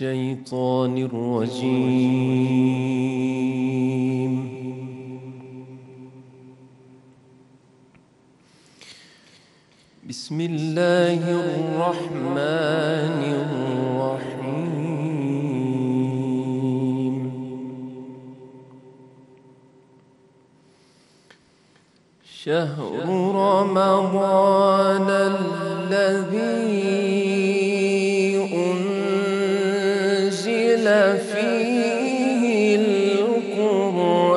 الشيطان الرجيم. بسم الله الرحمن الرحيم. شهر رمضان الذي أنزل فيه القرآن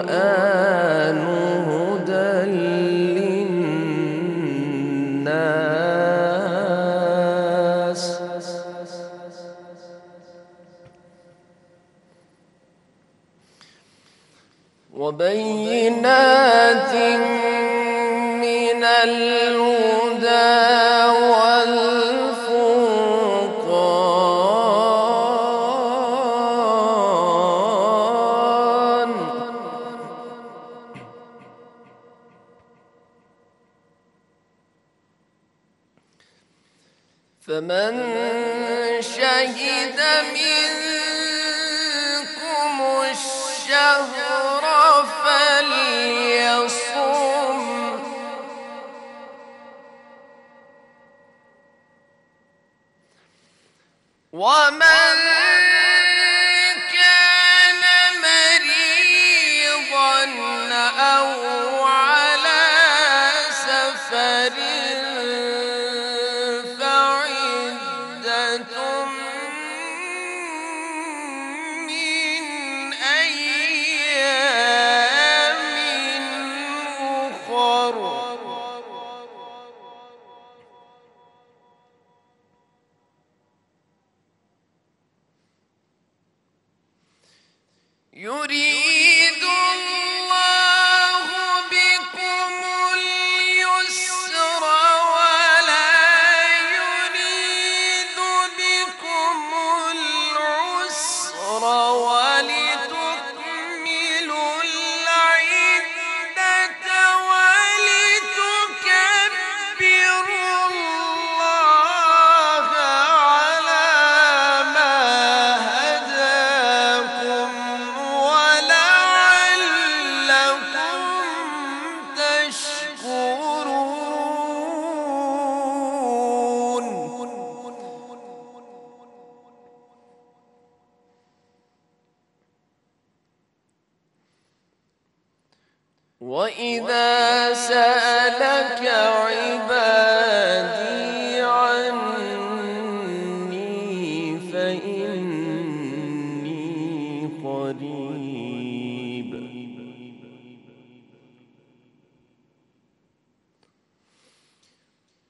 هدى للناس وبينات من الهدى والفرقان، فمن شهد منكم الشهر فليصم، ومن كان مريضا أو على سفر فعدة من أيام أخر. يريد الله بكم اليسر ولا يريد بكم العسر ولتكملوا العدة ولتكبروا الله على ما هداكم ولعلكم تشكرون. وإذا سألك عبادي عني فإني قريب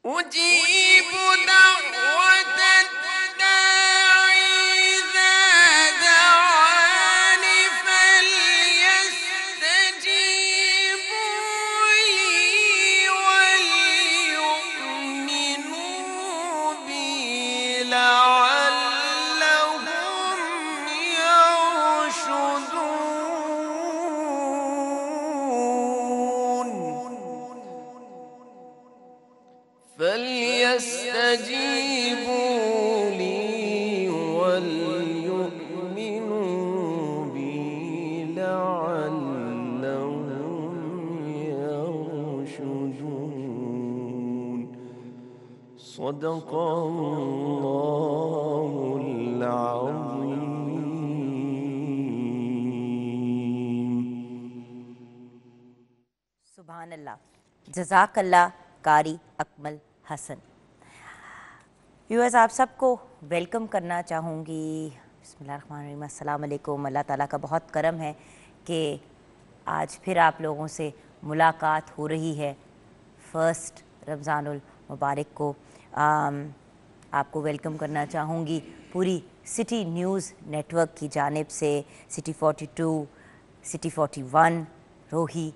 أجيب دعوة الداعي إذا دعاني فليستجيبوا لي وليؤمنوا بي لعلهم يرشدون. فليستجيبوا لي وليؤمنوا بي لعلهم يرشدون. صدق الله العظيم. سبحان اللہ، جزاک اللہ قاری اکمل حسن. ویورز، آپ سب کو ویلکم کرنا چاہوں گی. بسم اللہ الرحمن الرحیم. السلام علیکم. اللہ تعالیٰ کا بہت کرم ہے کہ آج پھر آپ لوگوں سے ملاقات ہو رہی ہے فرسٹ رمضان المبارک کو. آپ کو ویلکم کرنا چاہوں گی پوری سٹی نیوز نیٹ ورک کی جانب سے. City 42، city 41، Rohi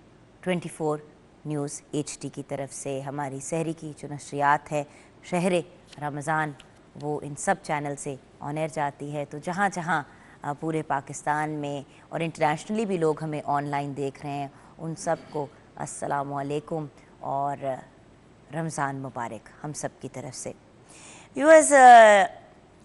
24 news HD کی طرف سے ہماری سحری کی جو نشریات ہے شہر رمضان، وہ ان سب چینل سے آن ایئر جاتی ہے. تو جہاں جہاں پورے پاکستان میں اور انٹرنیشنلی بھی لوگ ہمیں آن لائن دیکھ رہے ہیں، ان سب کو السلام علیکم اور رمضان مبارک ہم سب کی طرف سے. ویورز،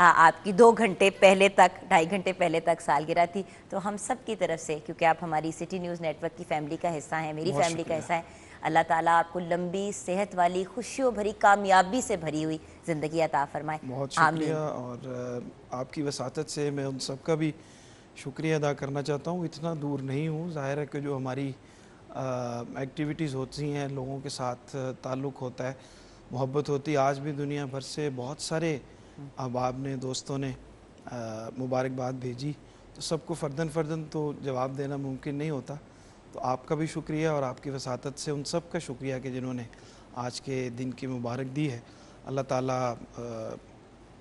آپ کی 2 گھنٹے پہلے تک 2.5 گھنٹے پہلے تک سالگرہ تھی. تو ہم سب کی طرف سے, کیونکہ آپ ہماری سٹی نیوز نیٹ ورک کی فیملی کا حصہ ہیں, میری فیملی کا حصہ ہیں, اللہ تعالیٰ آپ کو لمبی صحت والی خوشیوں بھری کامیابی سے بھری ہوئی زندگی عطا فرمائے. بہت شکریہ. اور آپ کی وساطت سے میں ان سب کا بھی شکریہ ادا کرنا چاہتا ہوں. اتنا دور نہیں ہوں, ظاہر ہے کہ جو ہماری ایکٹیویٹیز ہوتی ہیں, لوگوں کے ساتھ تعلق ہوتا ہے, محبت ہوتی ہے. آج بھی دنیا بھر سے بہت سارے احباب نے, دوستوں نے مبارکباد بھیجی, تو سب کو فرداً فرداً تو جواب دینا ممکن نہیں ہوتا. تو آپ کا بھی شکریہ, اور آپ کی وساطت سے ان سب کا شکریہ کہ جنہوں نے آج کے دن کی مبارک دی ہے. اللہ تعالیٰ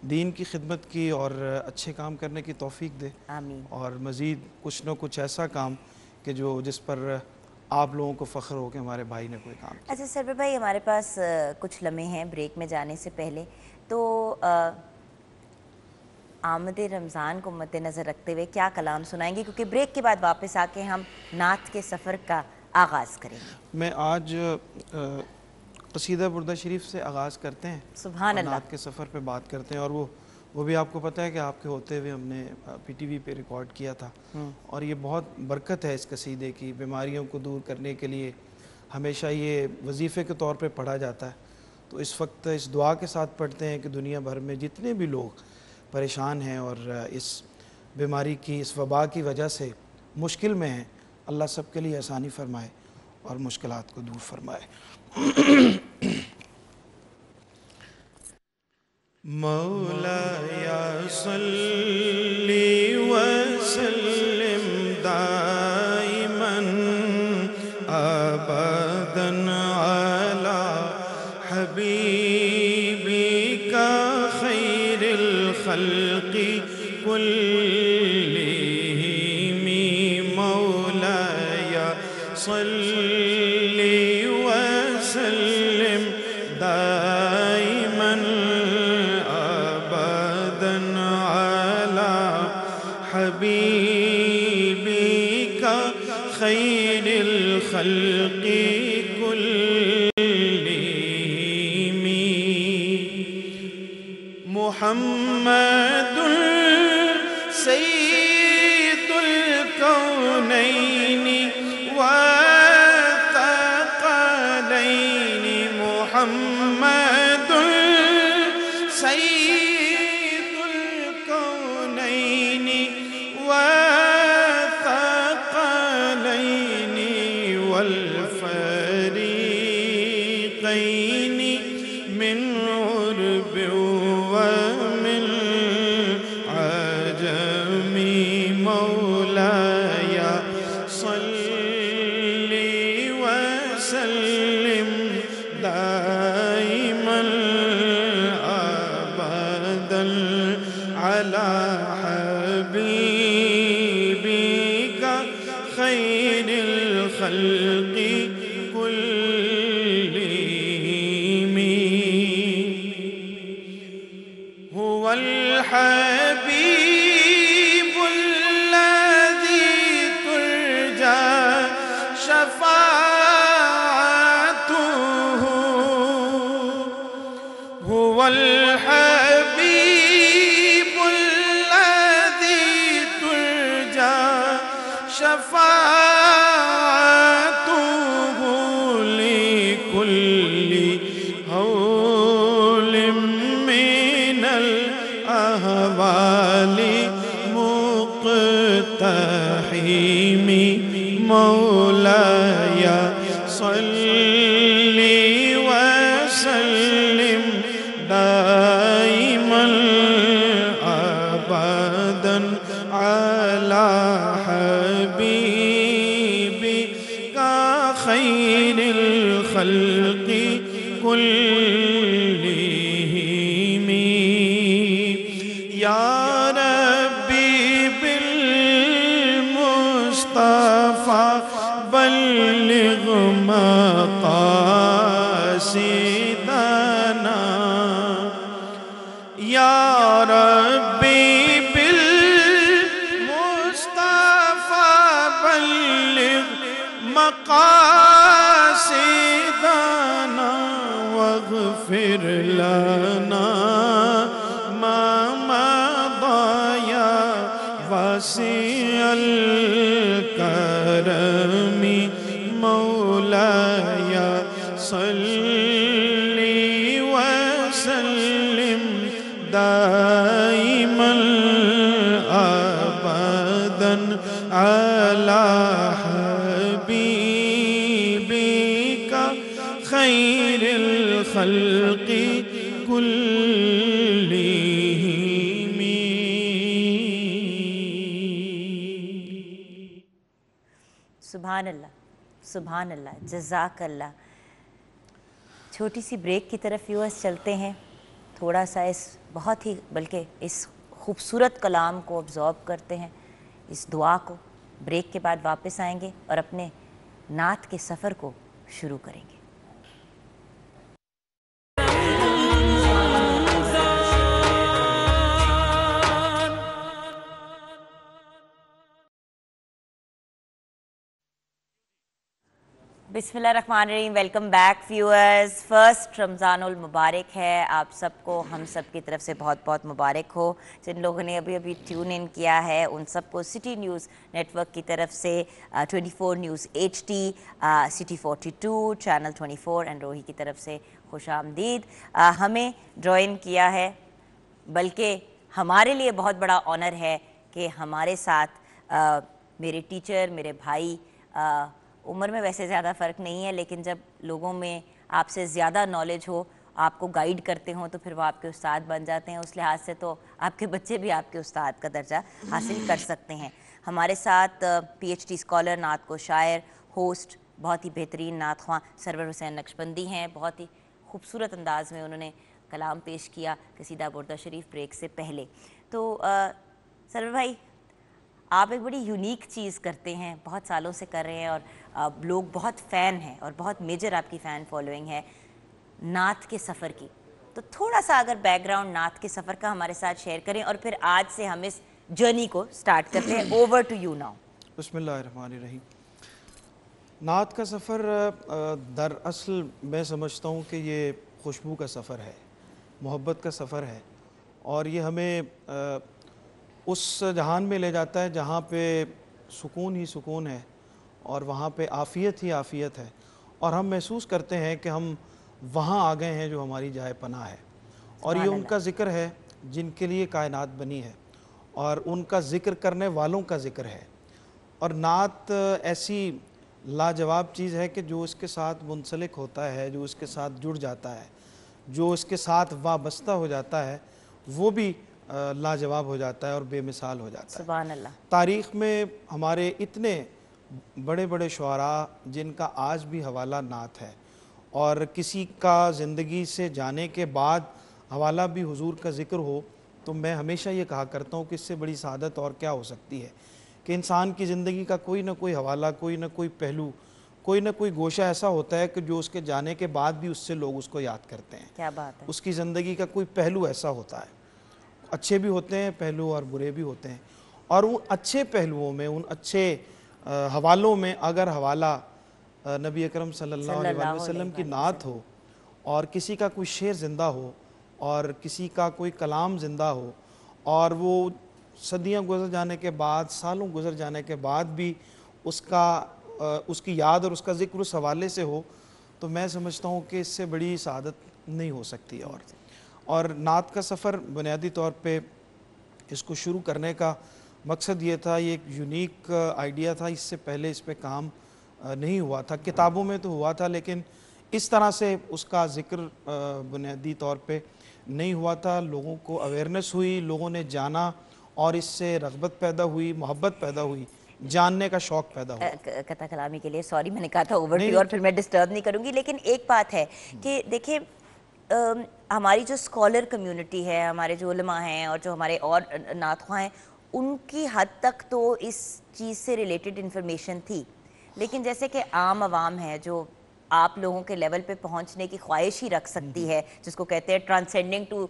دین کی خدمت کی اور اچھے کام کرنے کی توفیق دے, آمین. اور مزید کچھ نہ کچھ ایسا کام کہ جس پر آپ لوگوں کو فخر ہو کہ ہمارے بھائی نے کوئی کام کیا. اچھا سرور بھائی, ہمارے پاس کچھ لمحے ہیں بریک میں جانے سے پہلے, تو آمد رمضان کو مد نظر رکھتے ہوئے کیا کلام سنائیں گے, کیونکہ بریک کے بعد واپس آ کے ہم نعت کے سفر کا آغاز کریں گے. میں آج قصیدہ بردہ شریف سے آغاز کرتے ہیں, سبحان اللہ. نعت کے سفر پہ بات کرتے ہیں, اور وہ بھی آپ کو پتہ ہے کہ آپ کے ہوتے ہوئے ہم نے پی ٹی وی پہ ریکارڈ کیا تھا, اور یہ بہت برکت ہے اس قصیدے کی. بیماریوں کو دور کرنے کے لیے ہمیشہ یہ وظیفے کے طور پہ پڑھا جاتا ہے. تو اس وقت اس دعا کے ساتھ پڑھتے ہیں کہ دنیا بھر میں جتنے بھی لوگ پریشان ہیں اور اس بیماری کی, اس وبا کی وجہ سے مشکل میں ہیں, اللہ سب کے لیے آسانی فرمائے اور مشکلات کو دور فرمائے. مولایا صلی وسلم دائما ابدا علی حبیبک خیر الخلق کلہم. مولایا صلی وسلم دائما حبیبک خیر الخلق کلہم. محمد سید الکونین والثقلین. محمد سید الکونین والثقلین والفریقین من عرب ومن عجم. مولایا صلی وسلم دائما ابدا علی حبیبک خیر الخلق کلہم. هو الحبیب الذی ترجى شفاعته. هو الحبیب الذی ترجى شفاعته لكل هول من الأهوال مقتحم. مولاي صل وسلم دائما أبدا على حبيبك خير الخلق كلهم. يا ربي بالمصطفى بلغ مقاصدنا. يا ربي بالمصطفى بلغ مقاصدنا واغفر لنا ما دائما ابدا علی حبیبک خیر الخلق کلہم. سبحان اللہ، سبحان اللہ، جزاک اللہ. چھوٹی سی بریک کی طرف ویورز چلتے ہیں، تھوڑا سا اس بہت ہی بلکہ اس خوبصورت کلام کو ابزارب کرتے ہیں، اس دعا کو. بریک کے بعد واپس آئیں گے اور اپنے نعت کے سفر کو شروع کریں گے. بسم اللہ الرحمن الرحیم. Welcome back viewers. فرسٹ رمضان المبارک ہے آپ سب کو، ہم سب کی طرف سے بہت بہت مبارک ہو. جن لوگوں نے ابھی ٹیون ان کیا ہے ان سب کو سٹی نیوز نیٹ ورک کی طرف سے 24 news HD، city 42، channel 24 and Rohi کی طرف سے خوش آمدید. ہمیں جوائن کیا ہے، بلکہ ہمارے لیے بہت بڑا آنر ہے کہ ہمارے ساتھ میرے ٹیچر، میرے بھائی، عمر میں ویسے زیادہ فرق نہیں ہے لیکن جب لوگوں میں آپ سے زیادہ نالج ہو، آپ کو گائیڈ کرتے ہوں تو پھر وہ آپ کے استاد بن جاتے ہیں. اس لحاظ سے تو آپ کے بچے بھی آپ کے استاد کا درجہ حاصل کر سکتے ہیں. ہمارے ساتھ PhD اسکالر، نعت کو شاعر، ہوسٹ، بہت ہی بہترین نعت خواں سرور حسین نقشبندی ہیں. بہت ہی خوبصورت انداز میں انہوں نے کلام پیش کیا قصیدہ بردہ شریف بریک سے پہلے. تو سرور بھائی، آپ ایک بڑی یونیک چیز کرتے ہیں، بہت سالوں سے کر رہے ہیں اور لوگ بہت فین ہیں اور بہت میجر آپ کی فین فالوئنگ ہے نعت کے سفر کی. تو تھوڑا سا اگر بیک گراؤنڈ نعت کے سفر کا ہمارے ساتھ شیئر کریں اور پھر آج سے ہم اس جرنی کو سٹارٹ کرتے ہیں. Over to you now. بسم اللہ الرحمن الرحیم. نعت کا سفر دراصل میں سمجھتا ہوں کہ یہ خوشبو کا سفر ہے، محبت کا سفر ہے، اور یہ ہمیں اس جہان میں لے جاتا ہے جہاں پہ سکون ہی سکون ہے اور وہاں پہ عافیت ہی عافیت ہے، اور ہم محسوس کرتے ہیں کہ ہم وہاں آ گئے ہیں جو ہماری جائے پناہ ہے. اور یہ ان کا ذکر ہے جن کے لیے کائنات بنی ہے، اور ان کا ذکر کرنے والوں کا ذکر ہے. اور نعت ایسی لاجواب چیز ہے کہ جو اس کے ساتھ منسلک ہوتا ہے، جو اس کے ساتھ جڑ جاتا ہے، جو اس کے ساتھ وابستہ ہو جاتا ہے، وہ بھی لاجواب ہو جاتا ہے اور بے مثال ہو جاتا ہے. سبحان اللہ. تاریخ میں ہمارے اتنے بڑے بڑے شعراء جن کا آج بھی حوالہ نعت ہے، اور کسی کا زندگی سے جانے کے بعد حوالہ بھی حضور کا ذکر ہو، تو میں ہمیشہ یہ کہا کرتا ہوں کہ اس سے بڑی سعادت اور کیا ہو سکتی ہے کہ انسان کی زندگی کا کوئی نہ کوئی حوالہ، کوئی نہ کوئی پہلو، کوئی نہ کوئی گوشہ ایسا ہوتا ہے کہ جو اس کے جانے کے بعد بھی اس سے لوگ اس کو یاد کرتے ہیں. کیا بات ہے. اس کی زندگی کا کوئی پہلو ایسا ہوتا ہے، اچھے بھی ہوتے ہیں پہلو اور برے بھی ہوتے ہیں. اور ان اچھے پہلوؤں میں، ان اچھے حوالوں میں اگر حوالہ نبی اکرم صلی اللہ علیہ وسلم کی نعت ہو، اور کسی کا کوئی شعر زندہ ہو، اور کسی کا کوئی کلام زندہ ہو، اور وہ صدیاں گزر جانے کے بعد، سالوں گزر جانے کے بعد بھی اس کی یاد اور اس کا ذکر اس حوالے سے ہو، تو میں سمجھتا ہوں کہ اس سے بڑی سعادت نہیں ہو سکتی. اور نعت کا سفر بنیادی طور پہ اس کو شروع کرنے کا مقصد یہ تھا، یہ ایک یونیک آئیڈیا تھا. اس سے پہلے اس پہ کام نہیں ہوا تھا، کتابوں میں تو ہوا تھا لیکن اس طرح سے اس کا ذکر بنیادی طور پہ نہیں ہوا تھا. لوگوں کو اویئرنیس ہوئی، لوگوں نے جانا، اور اس سے رغبت پیدا ہوئی، محبت پیدا ہوئی، جاننے کا شوق پیدا ہوا. قطع کلامی کے لیے سوری، میں نے کہا تھا اوور ٹو، اور پھر میں ڈسٹرب نہیں کروں گی. لیکن ایک بات ہے کہ دیکھیں، ہماری جو اسکالر کمیونٹی ہے، ہمارے جو علماء ہیں اور جو ہمارے اور نعت خواں ہیں، ان کی حد تک تو اس چیز سے ریلیٹڈ انفارمیشن تھی. لیکن جیسے کہ عام عوام ہے جو آپ لوگوں کے لیول پہ پہنچنے کی خواہش ہی رکھ سکتی ہے، جس کو کہتے ہیں transcending to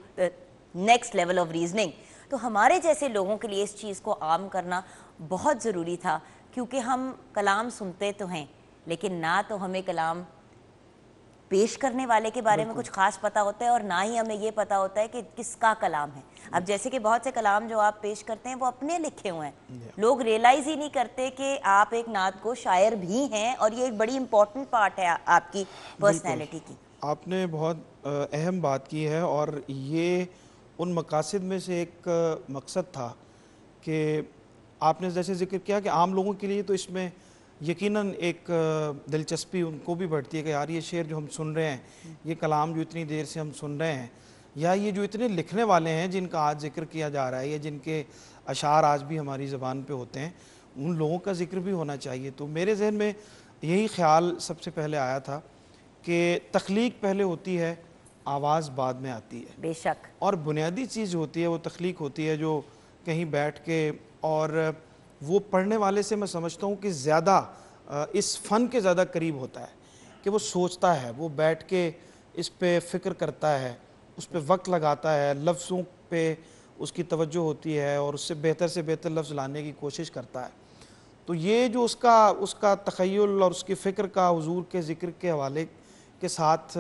next level of reasoning, تو ہمارے جیسے لوگوں کے لیے اس چیز کو عام کرنا بہت ضروری تھا. کیونکہ ہم کلام سنتے تو ہیں لیکن نہ تو ہمیں کلام پیش کرنے والے کے بارے میں کچھ خاص پتہ ہوتا ہے، اور نہ ہی ہمیں یہ پتہ ہوتا ہے کہ کس کا کلام ہے. اب جیسے کہ بہت سے کلام جو آپ پیش کرتے ہیں وہ اپنے لکھے ہوئے ہیں، لوگ ریئلائز ہی نہیں کرتے کہ آپ ایک نعت کو شاعر بھی ہیں، اور یہ ایک بڑی امپورٹنٹ پارٹ ہے آپ کی پرسنالٹی کی. آپ نے بہت اہم بات کی ہے، اور یہ ان مقاصد میں سے ایک مقصد تھا کہ آپ نے جیسے ذکر کیا کہ عام لوگوں کے لیے تو اس میں یقیناً ایک دلچسپی ان کو بھی بڑھتی ہے کہ یار یہ شعر جو ہم سن رہے ہیں، یہ کلام جو اتنی دیر سے ہم سن رہے ہیں، یا یہ جو اتنے لکھنے والے ہیں جن کا آج ذکر کیا جا رہا ہے یا جن کے اشعار آج بھی ہماری زبان پہ ہوتے ہیں، ان لوگوں کا ذکر بھی ہونا چاہیے۔ تو میرے ذہن میں یہی خیال سب سے پہلے آیا تھا کہ تخلیق پہلے ہوتی ہے، آواز بعد میں آتی ہے، بے شک، اور بنیادی چیز جو ہوتی ہے وہ تخلیق ہوتی ہے، جو کہیں بیٹھ کے، اور وہ پڑھنے والے سے میں سمجھتا ہوں کہ زیادہ اس فن کے زیادہ قریب ہوتا ہے کہ وہ سوچتا ہے، وہ بیٹھ کے اس پہ فکر کرتا ہے، اس پہ وقت لگاتا ہے، لفظوں پہ اس کی توجہ ہوتی ہے اور اس سے بہتر لفظ لانے کی کوشش کرتا ہے۔ تو یہ جو اس کا تخیل اور اس کی فکر کا حضور کے ذکر کے حوالے کے ساتھ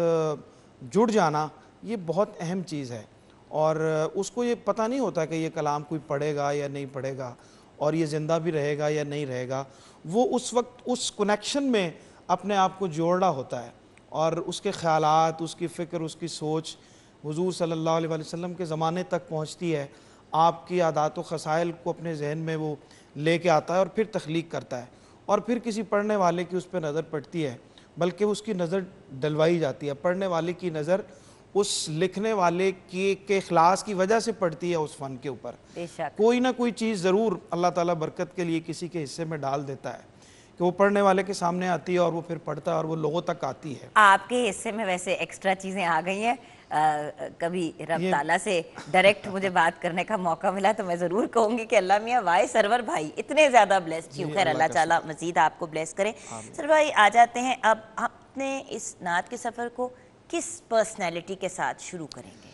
جڑ جانا، یہ بہت اہم چیز ہے، اور اس کو یہ پتہ نہیں ہوتا کہ یہ کلام کوئی پڑھے گا یا نہیں پڑھے گا، اور یہ زندہ بھی رہے گا یا نہیں رہے گا۔ وہ اس وقت اس کنیکشن میں اپنے آپ کو جوڑ رہا ہوتا ہے، اور اس کے خیالات، اس کی فکر، اس کی سوچ حضور صلی اللہ علیہ وسلم کے زمانے تک پہنچتی ہے، آپ کی عادات و خصائل کو اپنے ذہن میں وہ لے کے آتا ہے اور پھر تخلیق کرتا ہے، اور پھر کسی پڑھنے والے کی اس پہ نظر پڑتی ہے، بلکہ اس کی نظر ڈلوائی جاتی ہے، پڑھنے والے کی نظر اس لکھنے والے کے اخلاص کی وجہ سے پڑتی ہے اس فن کے اوپر۔ بے شک، کوئی نہ کوئی چیز ضرور اللہ تعالیٰ برکت کے لیے کسی کے حصے میں ڈال دیتا ہے کہ وہ پڑھنے والے کے سامنے آتی ہے اور وہ پھر پڑھتا ہے اور وہ لوگوں تک آتی ہے۔ آپ کے حصے میں ویسے ایکسٹرا چیزیں آ گئی ہیں، کبھی رب تعالیٰ سے ڈائریکٹ مجھے بات کرنے کا موقع ملا تو میں ضرور کہوں گی کہ اللہ میاں وائے سرور بھائی اتنے زیادہ بلیس کیوں، خیر اللہ تعالیٰ مزید آپ کو بلیس کرے۔ سرور بھائی آ جاتے ہیں، اب آپ نے اس نعت کے سفر کو کس پرسنالٹی کے ساتھ شروع کریں گے؟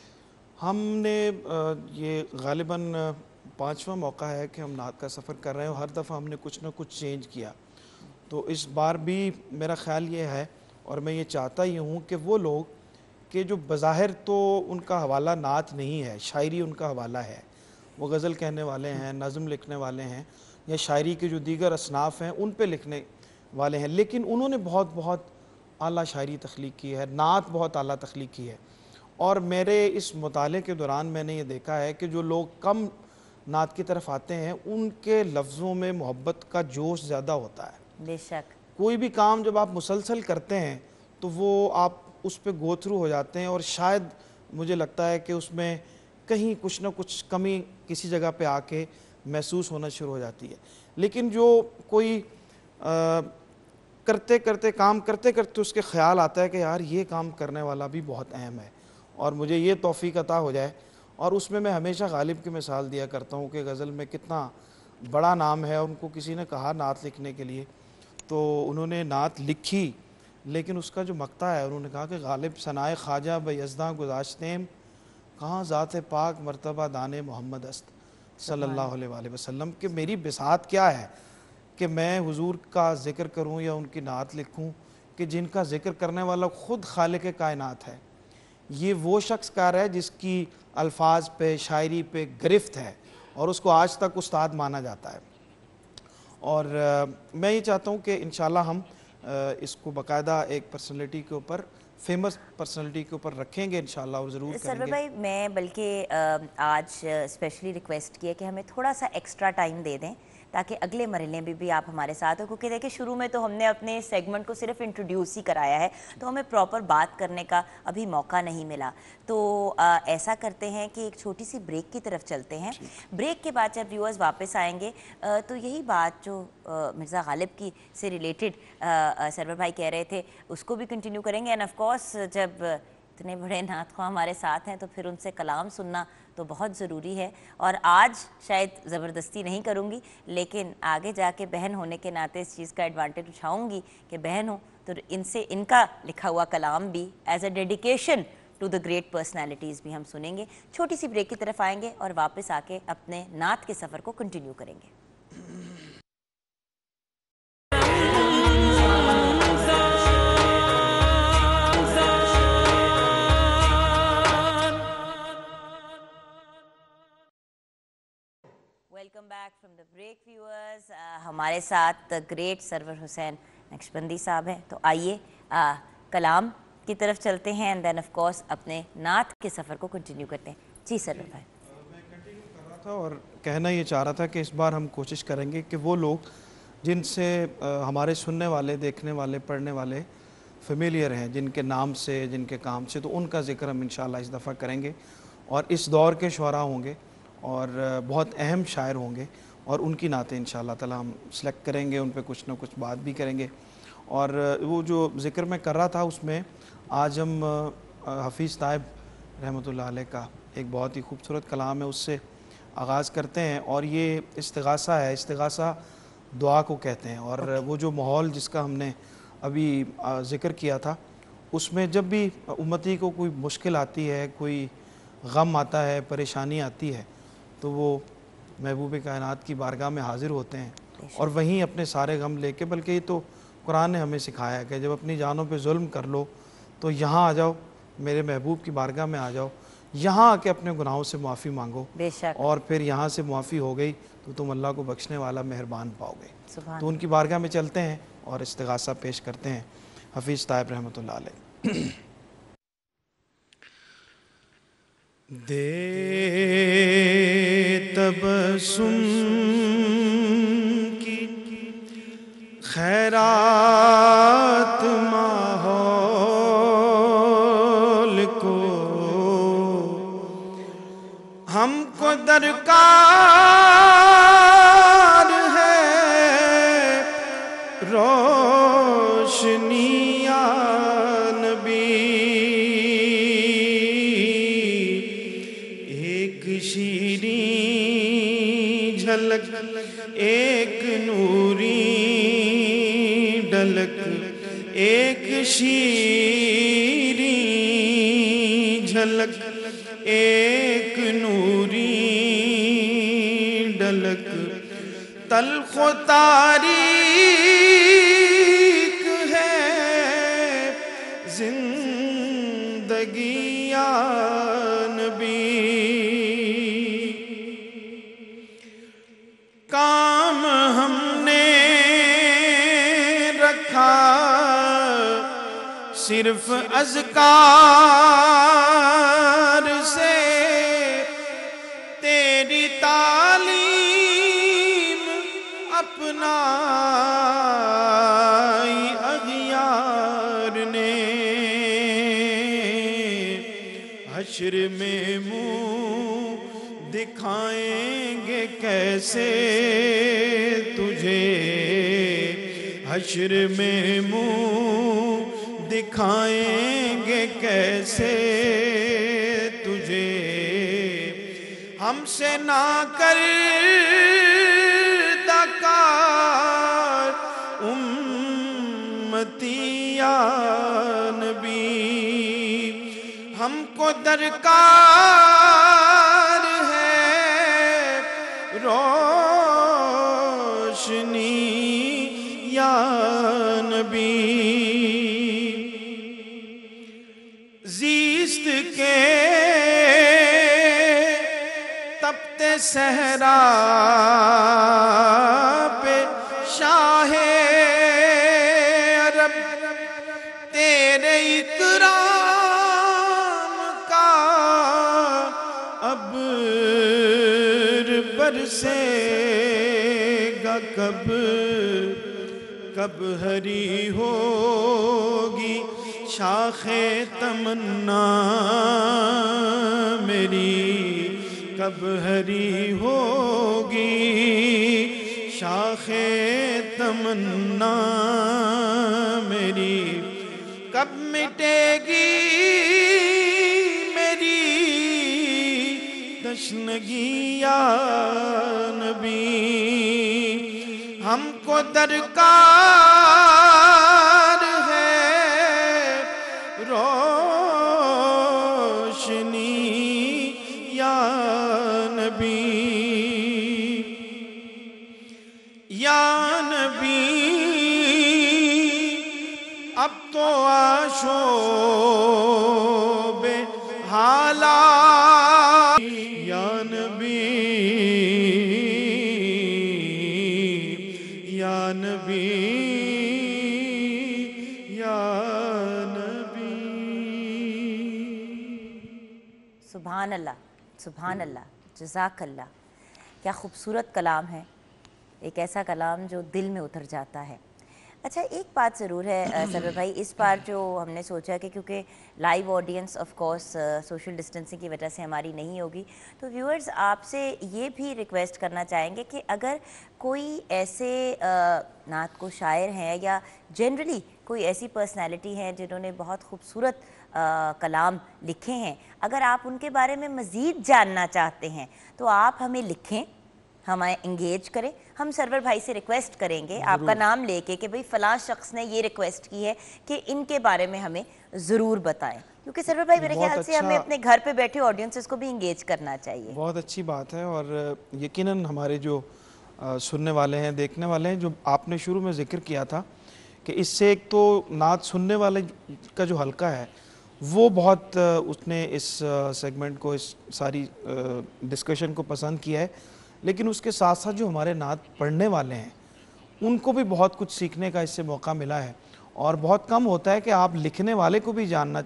ہم نے یہ غالباً 5واں موقع ہے کہ ہم نعت کا سفر کر رہے ہیں، اور ہر دفعہ ہم نے کچھ نہ کچھ چینج کیا، تو اس بار بھی میرا خیال یہ ہے، اور میں یہ چاہتا ہی ہوں کہ وہ لوگ کہ جو بظاہر تو ان کا حوالہ نعت نہیں ہے، شاعری ان کا حوالہ ہے، وہ غزل کہنے والے ہیں، نظم لکھنے والے ہیں، یا شاعری کے جو دیگر اصناف ہیں ان پہ لکھنے والے ہیں، لیکن انہوں نے بہت اعلیٰ شاعری تخلیق کی ہے، نعت بہت اعلیٰ تخلیق کی ہے۔ اور میرے اس مطالعے کے دوران میں نے یہ دیکھا ہے کہ جو لوگ کم نعت کی طرف آتے ہیں ان کے لفظوں میں محبت کا جوش زیادہ ہوتا ہے۔ بے شک، کوئی بھی کام جب آپ مسلسل کرتے ہیں تو وہ آپ اس پہ گو تھرو ہو جاتے ہیں، اور شاید مجھے لگتا ہے کہ اس میں کہیں کچھ نہ کچھ کمی کسی جگہ پہ آ کے محسوس ہونا شروع ہو جاتی ہے۔ لیکن جو کوئی کام کرتے اس کے خیال آتا ہے کہ یار یہ کام کرنے والا بھی بہت اہم ہے، اور مجھے یہ توفیق عطا ہو جائے، اور اس میں ہمیشہ غالب کی مثال دیا کرتا ہوں کہ غزل میں کتنا بڑا نام ہے، ان کو کسی نے کہا نعت لکھنے کے لیے تو انہوں نے نعت لکھی، لیکن اس کا جو مقطع ہے انہوں نے کہا کہ غالب ثنائے خواجہ بیزداں گذاشتیم، کہاں ذات پاک مرتبہ دان محمد است صلی اللہ علیہ وآلہ وسلم، کہ میری بساط کیا ہے کہ میں حضور کا ذکر کروں یا ان کی نعت لکھوں کہ جن کا ذکر کرنے والا خود خالق کائنات ہے۔ یہ وہ شخص کار ہے جس کی الفاظ پہ، شاعری پہ گرفت ہے، اور اس کو آج تک استاد مانا جاتا ہے، اور میں یہ چاہتا ہوں کہ انشاءاللہ ہم اس کو باقاعدہ ایک پرسنالٹی کے اوپر، فیمس پرسنالٹی کے اوپر رکھیں گے انشاءاللہ، اور ضرور کریں سرور گے۔ بھائی میں بلکہ آج اسپیشلی ریکویسٹ کی ہے کہ ہمیں تھوڑا سا ایکسٹرا ٹائم دے دیں تاکہ اگلے مرحلے میں بھی آپ ہمارے ساتھ ہو، کیونکہ دیکھیں شروع میں تو ہم نے اپنے سیگمنٹ کو صرف انٹروڈیوس ہی کرایا ہے، تو ہمیں پراپر بات کرنے کا ابھی موقع نہیں ملا، تو ایسا کرتے ہیں کہ ایک چھوٹی سی بریک کی طرف چلتے ہیں۔ بریک کے بعد جب ویورز واپس آئیں گے تو یہی بات جو مرزا غالب کی سے ریلیٹڈ سرور بھائی کہہ رہے تھے اس کو بھی کنٹینیو کریں گے، اینڈ آف کورس جب اتنے بڑے نعت خواہ ہمارے ساتھ ہیں تو پھر ان سے کلام سننا تو بہت ضروری ہے، اور آج شاید زبردستی نہیں کروں گی لیکن آگے جا کے بہن ہونے کے ناطے اس چیز کا ایڈوانٹیج اٹھاؤں گی کہ بہن ہوں تو ان سے ان کا لکھا ہوا کلام بھی as a dedication to the great personalities بھی ہم سنیں گے۔ چھوٹی سی بریک کی طرف آئیں گے اور واپس آ کے اپنے نعت کے سفر کو کنٹینیو کریں گے۔ Welcome back from the break viewers, ہمارے ساتھ گریٹ سرور حسین نقشبندی صاحب ہیں، تو آئیے کلام کی طرف چلتے ہیں اینڈ دین آف کورس اپنے نعت کے سفر کو کنٹینیو کرتے ہیں۔ جی سر بھائی. کر رہا تھا اور کہنا یہ چاہ رہا تھا کہ اس بار ہم کوشش کریں گے کہ وہ لوگ جن سے ہمارے سننے والے، دیکھنے والے، پڑھنے والے فیملیئر ہیں، جن کے نام سے، جن کے کام سے، تو ان کا ذکر ہم انشاءاللہ اس دفعہ کریں گے. اور اس دور کے شعراء ہوں گے اور بہت اہم شاعر ہوں گے، اور ان کی نعتیں انشاءاللہ تعالی ہم سلیکٹ کریں گے، ان پہ کچھ نہ کچھ بات بھی کریں گے. اور وہ جو ذکر میں کر رہا تھا اس میں آج ہم حفیظ طائب رحمۃ اللہ علیہ کا ایک بہت ہی خوبصورت کلام ہے، اس سے آغاز کرتے ہیں. اور یہ استغاثہ ہے، استغاثہ دعا کو کہتے ہیں. اور وہ جو ماحول جس کا ہم نے ابھی ذکر کیا تھا، اس میں جب بھی امتی کو کوئی مشکل آتی ہے، کوئی غم آتا ہے، پریشانی آتی ہے، تو وہ محبوب کائنات کی بارگاہ میں حاضر ہوتے ہیں اور وہیں اپنے سارے غم لے کے، بلکہ یہ تو قرآن نے ہمیں سکھایا ہے کہ جب اپنی جانوں پہ ظلم کر لو تو یہاں آ جاؤ، میرے محبوب کی بارگاہ میں آ جاؤ، یہاں آ کے اپنے گناہوں سے معافی مانگو، بے شک. اور پھر یہاں سے معافی ہو گئی تو تم اللہ کو بخشنے والا مہربان پاؤ گے. سبحان تو ان کی بارگاہ میں چلتے ہیں اور استغاثہ پیش کرتے ہیں حفیظ طائب رحمۃ اللہ علیہ. دے تبسم کی خیرات ماحول کو، ہم کو درکار ہے روشنی یا نبی. ایک شیریں جھلک، ایک نوری ڈلک، ایک شیریں جھلک، ایک نوری ڈلک، تلخ و تاریک ہے زندگی یا نبی. کام ہم نے رکھا صرف اذکار سے، تیری تعلیم اپنائی اغیار نے. حشر میں منہ دکھائیں گے کیسے تجھے، حشر میں منہ دکھائیں گے کیسے تجھے. ہم سے نہ کر دکار امتی یا نبی، ہم کو درکار ہے روشنی یا نبی. زیست کے تپتے صحرا پہ شاہ عرب، تیرے اکرام کا ابر برسے گا کب، کب ہری ہوگی شاخ تمنا میری، کب ہری ہوگی شاخ تمنا میری، کب مٹے گی میری تشنگی یا نبی. ہم کو درکار ہے روشنی یا نبی. یا نبی اب تو آشوب حالات، یا نبی یا نبی یا نبی. سبحان اللہ. سبحان اللہ، جزاک اللہ، کیا خوبصورت کلام ہے، ایک ایسا کلام جو دل میں اتر جاتا ہے۔ اچھا ایک بات ضرور ہے سرور بھائی، اس بار جو ہم نے سوچا کہ کیونکہ live audience of course social distancing کی وجہ سے ہماری نہیں ہوگی، تو ویورز آپ سے یہ بھی ریکویسٹ کرنا چاہیں گے کہ اگر کوئی ایسے نعت کو شاعر ہیں یا جنرلی کوئی ایسی پرسنالٹی ہیں جنہوں نے بہت خوبصورت کلام لکھے ہیں، اگر آپ ان کے بارے میں مزید جاننا چاہتے ہیں تو آپ ہمیں لکھیں، ہمیں انگیج کریں، ہم سرور بھائی سے ریکویسٹ کریں گے آپ کا نام لے کے کہ بھئی فلاں شخص نے یہ ریکویسٹ کی ہے کہ ان کے بارے میں ہمیں ضرور بتائیں، کیونکہ سرور بھائی میرے خیال سے ہمیں اپنے گھر پہ بیٹھے آڈینسز کو بھی انگیج کرنا چاہیے۔ بہت اچھی بات ہے، اور یقیناً ہمارے جو سننے والے ہیں، دیکھنے والے ہیں، جو آپ نے شروع میں ذکر کیا تھا کہ اس سے ایک تو نعت سننے والے کا جو حلقہ ہے وہ بہت اس نے اس سیگمنٹ کو، اس ساری ڈسکشن کو پسند کیا ہے، لیکن اس کے ساتھ ساتھ جو ہمارے نعت پڑھنے والے ہیں ان کو بھی بہت کچھ سیکھنے کا اس سے موقع ملا ہے، اور بہت کم ہوتا ہے کہ آپ لکھنے والے کو بھی جاننا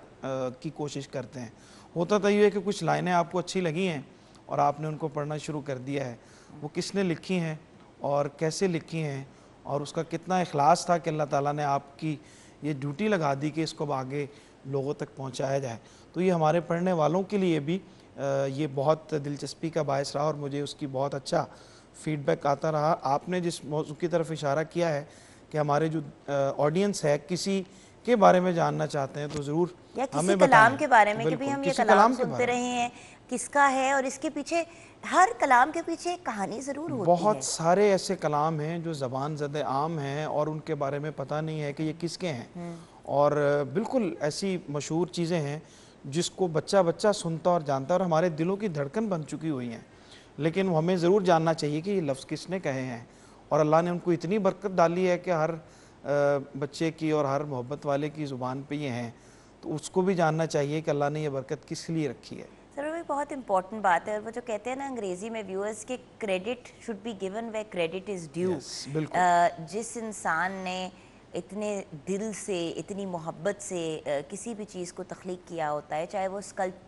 کی کوشش کرتے ہیں۔ ہوتا تو یہ ہے کہ کچھ لائنیں آپ کو اچھی لگی ہیں اور آپ نے ان کو پڑھنا شروع کر دیا ہے، وہ کس نے لکھی ہیں اور کیسے لکھی ہیں اور اس کا کتنا اخلاص تھا کہ اللہ تعالیٰ نے آپ کی یہ ڈیوٹی لگا دی کہ اس کو آگے لوگوں تک پہنچایا جائے، تو یہ ہمارے پڑھنے والوں کے لیے بھی یہ بہت دلچسپی کا باعث رہا اور مجھے اس کی بہت اچھا فیڈ بیک آتا رہا۔ آپ نے جس موضوع کی طرف اشارہ کیا ہے کہ ہمارے جو آڈینس ہے کسی کے بارے میں جاننا چاہتے ہیں تو ضرور یا ہمیں کسی کلام کے بارے میں کہ بالکل، بھی ہم یہ کسی کلام کے سنتے بارے میں۔ رہے ہیں کس کا ہے، اور اس کے پیچھے ہر کلام کے پیچھے ایک کہانی ضرور ہوتی ہے۔ بہت سارے ایسے کلام ہیں جو زبان زد عام ہیں اور ان کے بارے میں پتہ نہیں ہے کہ یہ کس کے ہیں، اور بالکل ایسی مشہور چیزیں ہیں جس کو بچہ بچہ سنتا اور جانتا اور ہمارے دلوں کی دھڑکن بن چکی ہوئی ہیں، لیکن ہمیں ضرور جاننا چاہیے کہ یہ لفظ کس نے کہے ہیں، اور اللہ نے ان کو اتنی برکت ڈالی ہے کہ ہر بچے کی اور ہر محبت والے کی زبان پہ یہ ہیں، تو اس کو بھی جاننا چاہیے کہ اللہ نے یہ برکت کس لیے رکھی ہے۔ سر وہ بہت امپورٹنٹ بات ہے، اور وہ جو کہتے ہیں نا انگریزی میں ویورز کے credit should be given where credit is due, بالکل جس انسان نے اتنے دل سے اتنی محبت سے کسی بھی چیز کو تخلیق کیا ہوتا ہے، چاہے وہ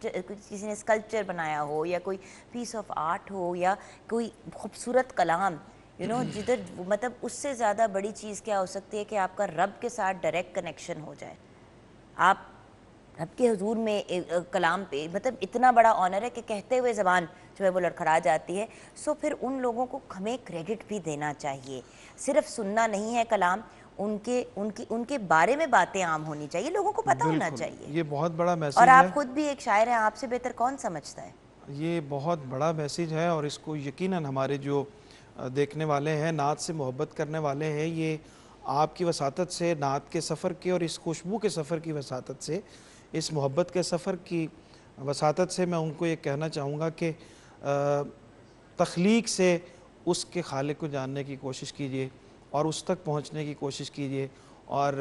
کسی نے اسکلپچر بنایا ہو یا کوئی پیس آف آرٹ ہو یا کوئی خوبصورت کلام، جدھر مطلب اس سے زیادہ بڑی چیز کیا ہو سکتی ہے کہ آپ کا رب کے ساتھ ڈائریکٹ کنیکشن ہو جائے، آپ رب کے حضور میں کلام پہ مطلب اتنا بڑا آنر ہے کہ کہتے ہوئے زبان جو ہے وہ لڑکھڑا جاتی ہے۔ سو پھر ان لوگوں کو ہمیں کریڈٹ بھی دینا چاہیے، صرف سننا نہیں ہے کلام، ان کے بارے میں باتیں عام ہونی چاہیے، لوگوں کو پتہ ہونا چاہیے۔ یہ بہت بڑا میسیج اور ہے، آپ خود بھی ایک شاعر ہیں، آپ سے بہتر کون سمجھتا ہے؟ یہ بہت بڑا میسیج ہے، اور اس کو یقیناً ہمارے جو دیکھنے والے ہیں، نعت سے محبت کرنے والے ہیں، یہ آپ کی وساطت سے، نعت کے سفر کے اور اس خوشبو کے سفر کی وساطت سے، اس محبت کے سفر کی وساطت سے میں ان کو یہ کہنا چاہوں گا کہ تخلیق سے اس کے خالق کو جاننے کی کوشش کیجئے اور اس تک پہنچنے کی کوشش کیجئے، اور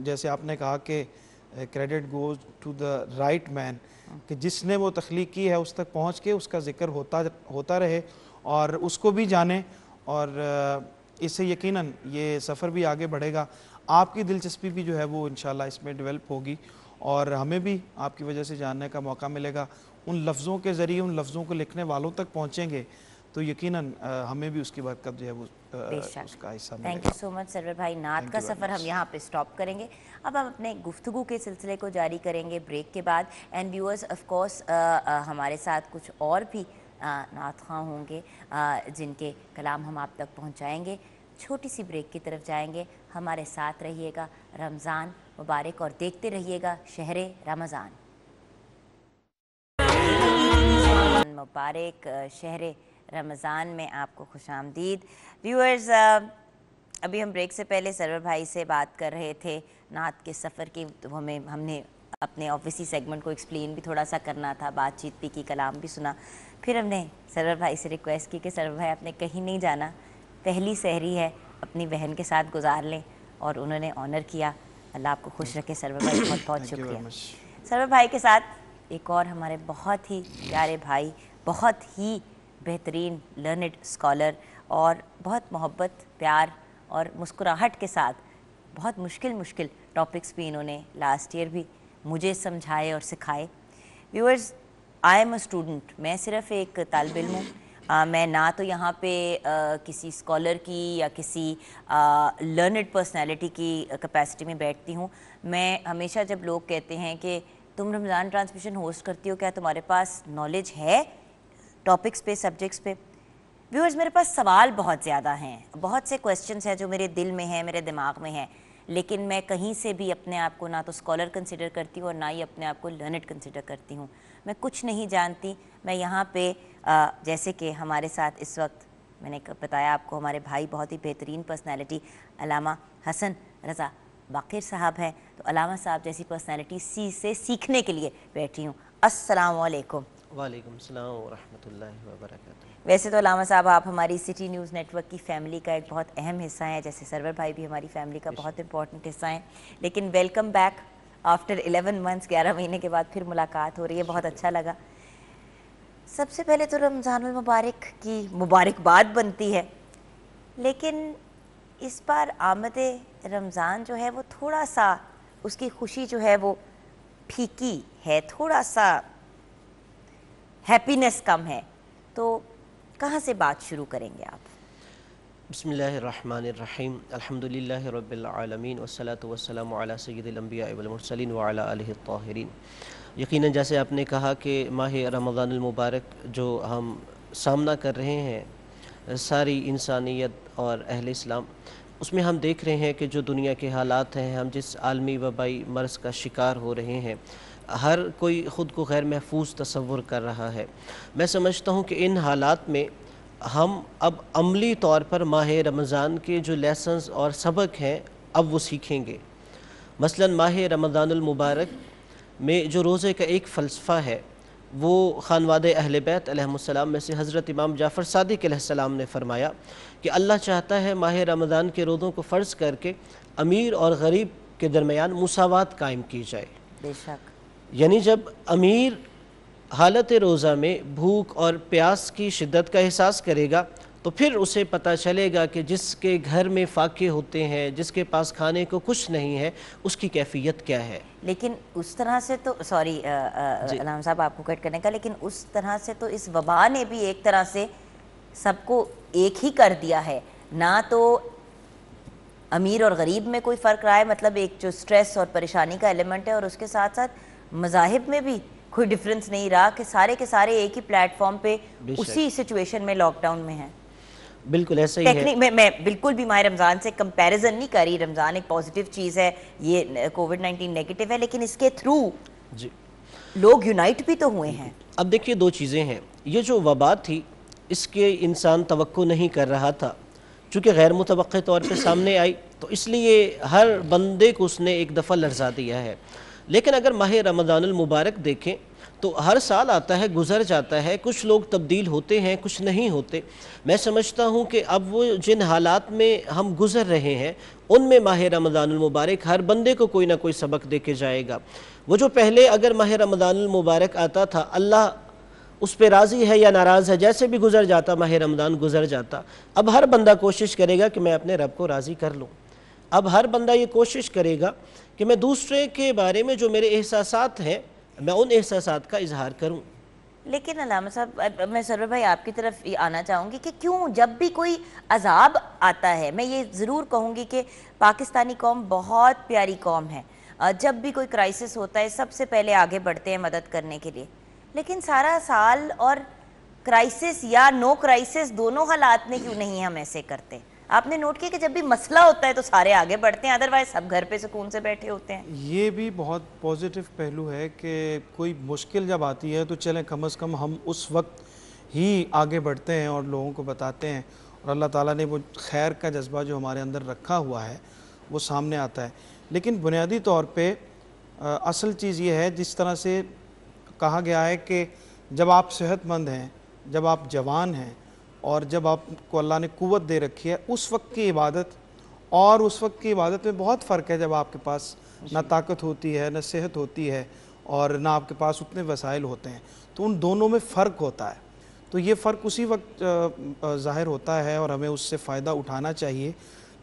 جیسے آپ نے کہا کہ credit goes to the right man, کہ جس نے وہ تخلیق کی ہے اس تک پہنچ کے اس کا ذکر ہوتا رہے اور اس کو بھی جانے، اور اس سے یقیناً یہ سفر بھی آگے بڑھے گا، آپ کی دلچسپی بھی جو ہے وہ انشاءاللہ اس میں ڈیولپ ہوگی، اور ہمیں بھی آپ کی وجہ سے جاننے کا موقع ملے گا، ان لفظوں کے ذریعے ان لفظوں کو لکھنے والوں تک پہنچیں گے تو یقیناً ہمیں بھی اس کی برکت جو ہے وہ اس کا حصہ ملے گا۔ تھینک یو سو مچ سرور بھائی، نعت کا سفر ہم یہاں پہ سٹاپ کریں گے، اب ہم اپنے گفتگو کے سلسلے کو جاری کریں گے بریک کے بعد، اینڈ ویورز آف کورس ہمارے ساتھ کچھ اور بھی نعت خواں ہوں گے جن کے کلام ہم آپ تک پہنچائیں گے۔ چھوٹی سی بریک کی طرف جائیں گے، ہمارے ساتھ رہیے گا، رمضان مبارک، اور دیکھتے رہیے گا شہر رمضان مبارک، شہر رمضان میں آپ کو خوش آمدید۔ ویورز ابھی ہم بریک سے پہلے سرور بھائی سے بات کر رہے تھے نعت کے سفر کی، تو ہم نے اپنے آفیسی سیگمنٹ کو ایکسپلین بھی تھوڑا سا کرنا تھا، بات چیت بھی کی، کلام بھی سنا، پھر ہم نے سرور بھائی سے ریکویسٹ کی کہ سرور بھائی آپ نے کہیں نہیں جانا، پہلی سحری ہے اپنی بہن کے ساتھ گزار لیں، اور انہوں نے آنر کیا، اللہ آپ کو خوش رکھے سرور بھائی، بہت بہت شکریہ۔ سرور بھائی کے ساتھ ایک اور ہمارے بہت ہی پیارے بھائی، بہت ہی بہترین لرنڈ اسکالر، اور بہت محبت، پیار اور مسکراہٹ کے ساتھ بہت مشکل ٹاپکس بھی انہوں نے لاسٹ ایئر بھی مجھے سمجھائے اور سکھائے۔ Viewers I am a student, میں صرف ایک طالب علم ہوں، میں نہ تو یہاں پہ کسی اسکالر کی یا کسی لرنڈ پرسنالٹی کی کیپیسٹی میں بیٹھتی ہوں. میں ہمیشہ جب لوگ کہتے ہیں کہ تم رمضان ٹرانسمیشن ہوسٹ کرتی ہو، کیا تمہارے پاس نالج ہے ٹاپکس پہ، سبجیکٹس پہ؟ ویورز، میرے پاس سوال بہت زیادہ ہیں، بہت سے کویسچنس ہیں جو میرے دل میں ہیں، میرے دماغ میں ہیں، لیکن میں کہیں سے بھی اپنے آپ کو نہ تو اسکالر کنسیڈر کرتی ہوں اور نہ ہی اپنے آپ کو لرنڈ کنسیڈر کرتی ہوں. میں کچھ نہیں جانتی. میں یہاں پہ جیسے کہ ہمارے ساتھ اس وقت میں نے بتایا آپ کو، ہمارے بھائی بہت ہی بہترین پرسنالٹی علامہ حسن رضا باقر صاحب ہیں، تو علامہ صاحب جیسی پرسنالٹی سے سیکھنے کے لیے بیٹھی ہوں. السلام علیکم. وعلیکم السلام ورحمۃ اللہ وبرکاتہ. ویسے تو علامہ صاحب آپ ہماری سٹی نیوز نیٹ ورک کی فیملی کا ایک بہت اہم حصہ ہیں، جیسے سرور بھائی بھی ہماری فیملی کا بہت امپورٹنٹ حصہ ہیں، لیکن ویلکم بیک آفٹر 11 منتھس، 11 مہینے کے بعد پھر ملاقات ہو رہی ہے، بہت اچھا لگا. سب سے پہلے تو رمضان المبارک کی مبارکباد بنتی ہے، لیکن اس بار آمد رمضان جو ہے وہ تھوڑا سا اس کی خوشی جو ہے وہ پھیکی ہے، تھوڑا سا ہیپینس کم ہے. تو کہاں سے بات شروع کریں گے آپ؟ بسم اللہ الرحمن الرحیم. الحمدللہ رب العالمین والصلاة والسلام علی سید الانبیاء والمرسلین وعلی آلہ الطاہرین. یقیناً جیسے آپ نے کہا کہ ماہ رمضان المبارک جو ہم سامنا کر رہے ہیں ساری انسانیت اور اہل اسلام، اس میں ہم دیکھ رہے ہیں کہ جو دنیا کے حالات ہیں، ہم جس عالمی وبائی مرض کا شکار ہو رہے ہیں، ہر کوئی خود کو غیر محفوظ تصور کر رہا ہے. میں سمجھتا ہوں کہ ان حالات میں ہم اب عملی طور پر ماہ رمضان کے جو لیسنز اور سبق ہیں اب وہ سیکھیں گے. مثلاً ماہ رمضان المبارک میں جو روزے کا ایک فلسفہ ہے وہ خانواد اہل بیت علیہم السلام میں سے حضرت امام جعفر صادق علیہ السلام نے فرمایا کہ اللہ چاہتا ہے ماہ رمضان کے روزوں کو فرض کر کے امیر اور غریب کے درمیان مساوات قائم کی جائے. بے شک. یعنی جب امیر حالت روزہ میں بھوک اور پیاس کی شدت کا احساس کرے گا تو پھر اسے پتہ چلے گا کہ جس کے گھر میں فاقے ہوتے ہیں، جس کے پاس کھانے کو کچھ نہیں ہے، اس کی کیفیت کیا ہے. لیکن اس طرح سے تو سوری علامہ صاحب آپ کو کٹ کرنے کا، لیکن اس طرح سے تو اس وبا نے بھی ایک طرح سے سب کو ایک ہی کر دیا ہے. نہ تو امیر اور غریب میں کوئی فرق رہا ہے، مطلب ایک جو سٹریس اور پریشانی کا ایلیمنٹ ہے، اور اس کے ساتھ ساتھ مذاہب میں بھی کوئی ڈیفرنس نہیں رہا کہ سارے کے سارے ایک ہی پلیٹ فارم پہ اسی سچویشن میں لاک ڈاؤن میں ہیں. بالکل ایسا ہی ہے. میں بالکل بھی ماہ رمضان سے کمپیریزن نہیں کر رہی. رمضان ایک پازیٹیو چیز ہے، یہ کووڈ-19 نیگیٹو ہے، لیکن اس کے تھرو لوگ یونائٹ بھی تو ہوئے ہیں. اب دیکھیے دو چیزیں ہیں. یہ جو وبا تھی اس کے انسان توقع نہیں کر رہا تھا، چونکہ غیر متوقع طور پہ سامنے آئی تو اس لیے ہر بندے کو اس نے ایک دفعہ لرزا دیا ہے. لیکن اگر ماہ رمضان المبارک دیکھیں تو ہر سال آتا ہے، گزر جاتا ہے، کچھ لوگ تبدیل ہوتے ہیں، کچھ نہیں ہوتے. میں سمجھتا ہوں کہ اب وہ جن حالات میں ہم گزر رہے ہیں ان میں ماہ رمضان المبارک ہر بندے کو کوئی نہ کوئی سبق دے کے جائے گا. وہ جو پہلے اگر ماہ رمضان المبارک آتا تھا اللہ اس پہ راضی ہے یا ناراض ہے، جیسے بھی گزر جاتا ماہ رمضان گزر جاتا، اب ہر بندہ کوشش کرے گا کہ میں اپنے رب کو راضی کر لوں. اب ہر بندہ یہ کوشش کرے گا کہ میں دوسرے کے بارے میں جو میرے احساسات ہیں میں ان احساسات کا اظہار کروں. لیکن علامہ صاحب میں سرور بھائی آپ کی طرف آنا چاہوں گی کہ کیوں جب بھی کوئی عذاب آتا ہے، میں یہ ضرور کہوں گی کہ پاکستانی قوم بہت پیاری قوم ہے، جب بھی کوئی کرائسس ہوتا ہے سب سے پہلے آگے بڑھتے ہیں مدد کرنے کے لیے، لیکن سارا سال اور کرائسس یا نو کرائسس دونوں حالات میں کیوں نہیں ہم ایسے کرتے؟ آپ نے نوٹ کیا کہ جب بھی مسئلہ ہوتا ہے تو سارے آگے بڑھتے ہیں، ادروائز سب گھر پہ سکون سے بیٹھے ہوتے ہیں. یہ بھی بہت پازیٹیو پہلو ہے کہ کوئی مشکل جب آتی ہے تو چلیں کم از کم ہم اس وقت ہی آگے بڑھتے ہیں اور لوگوں کو بتاتے ہیں، اور اللہ تعالیٰ نے وہ خیر کا جذبہ جو ہمارے اندر رکھا ہوا ہے وہ سامنے آتا ہے. لیکن بنیادی طور پہ اصل چیز یہ ہے، جس طرح سے کہا گیا ہے کہ جب آپ صحت مند ہیں، جب آپ جوان ہیں اور جب آپ کو اللہ نے قوت دے رکھی ہے، اس وقت کی عبادت اور اس وقت کی عبادت میں بہت فرق ہے. جب آپ کے پاس نہ طاقت ہوتی ہے، نہ صحت ہوتی ہے، اور نہ آپ کے پاس اتنے وسائل ہوتے ہیں، تو ان دونوں میں فرق ہوتا ہے. تو یہ فرق اسی وقت ظاہر ہوتا ہے اور ہمیں اس سے فائدہ اٹھانا چاہیے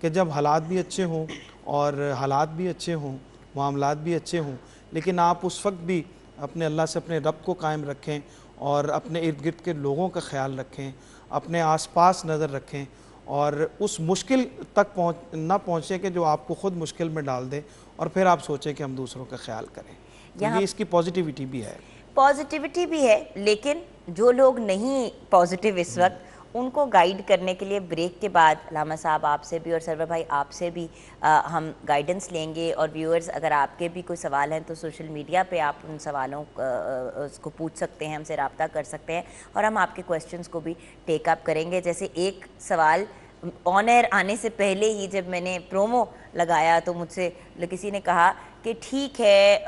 کہ جب حالات بھی اچھے ہوں اور حالات بھی اچھے ہوں، معاملات بھی اچھے ہوں، لیکن آپ اس وقت بھی اپنے اللہ سے اپنے رب کو قائم رکھیں اور اپنے ارد گرد کے لوگوں کا خیال رکھیں، اپنے آس پاس نظر رکھیں اور اس مشکل تک نہ پہنچیں کہ جو آپ کو خود مشکل میں ڈال دے اور پھر آپ سوچیں کہ ہم دوسروں کا خیال کریں. یہ اس کی پازیٹیوٹی بھی ہے. پازیٹیوٹی بھی ہے، لیکن جو لوگ نہیں پازیٹیو اس وقت ان کو گائیڈ کرنے کے لیے بریک کے بعد علامہ صاحب آپ سے بھی اور سرور بھائی آپ سے بھی ہم گائیڈنس لیں گے. اور ویورز اگر آپ کے بھی کوئی سوال ہیں تو سوشل میڈیا پہ آپ ان سوالوں کو پوچھ سکتے ہیں، ہم سے رابطہ کر سکتے ہیں اور ہم آپ کے کویسچنز کو بھی ٹیک اپ کریں گے. جیسے ایک سوال آن ایئر آنے سے پہلے ہی جب میں نے پرومو لگایا تو مجھ سے کسی نے کہا کہ ٹھیک ہے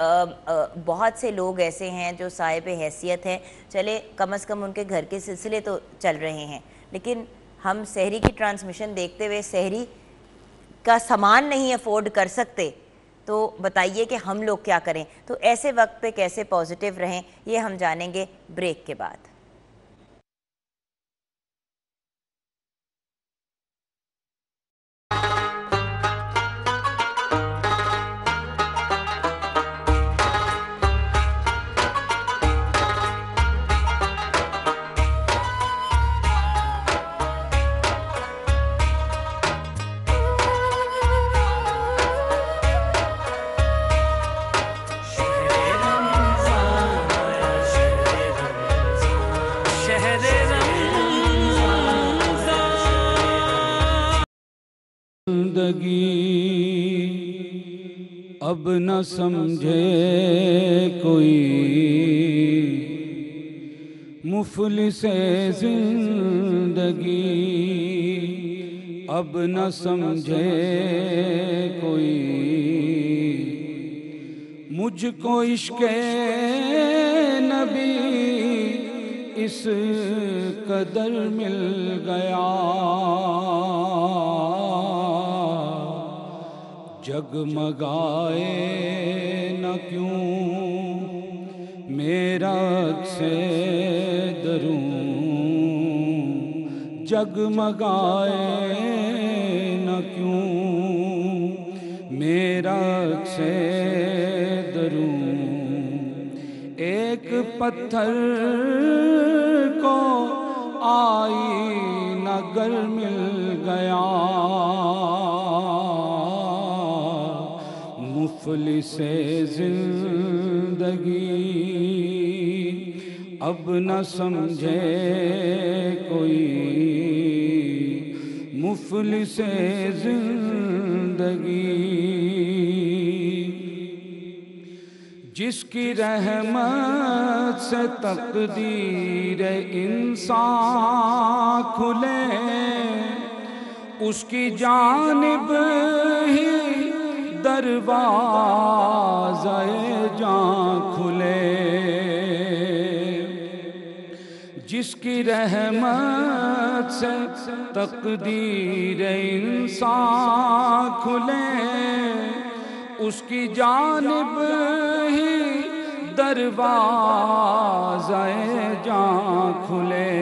بہت سے لوگ ایسے ہیں جو صاحب حیثیت ہیں، چلے کم از کم ان کے گھر کے سلسلے تو چل رہے ہیں، لیکن ہم سحری کی ٹرانسمیشن دیکھتے ہوئے سحری کا سامان نہیں افورڈ کر سکتے، تو بتائیے کہ ہم لوگ کیا کریں. تو ایسے وقت پہ کیسے پازیٹیو رہیں یہ ہم جانیں گے بریک کے بعد. زندگی اب نہ سمجھے کوئی مفلس زندگی اب نہ سمجھے کوئی مجھ کو عشق نبی اس قدر مل گیا جگمگائے نہ کیوں میرا عکس دروں جگمگائے نہ کیوں میرا عکس دروں ایک پتھر کو آئینہ گر مل گیا مفلس زندگی اب نہ سمجھے کوئی مفلس زندگی جس کی رحمت سے تقدیر انسان کھلے اس کی جانب ہی دروازہ جاں کھلے جس کی رحمت سے تقدیر انسان کھلے اس کی جانب ہی دروازہ جاں کھلے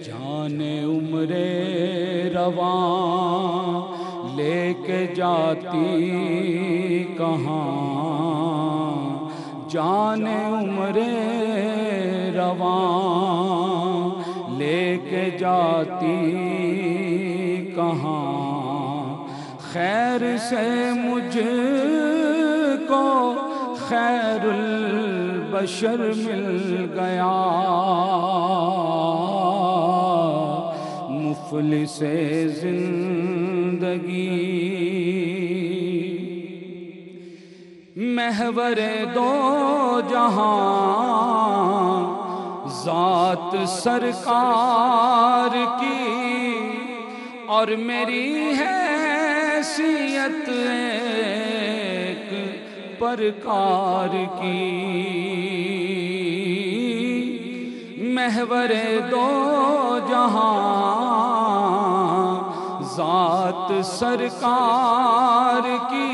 جان عمر رواں لے کے جاتی کہاں جان عمر رواں لے کے جاتی کہاں خیر سے مجھ کو خیر البشر مل گیا مفلس زندگی محور دو جہاں ذات سرکار کی اور میری حیثیت ایک پرکار کی محور دو جہاں ذات سرکار کی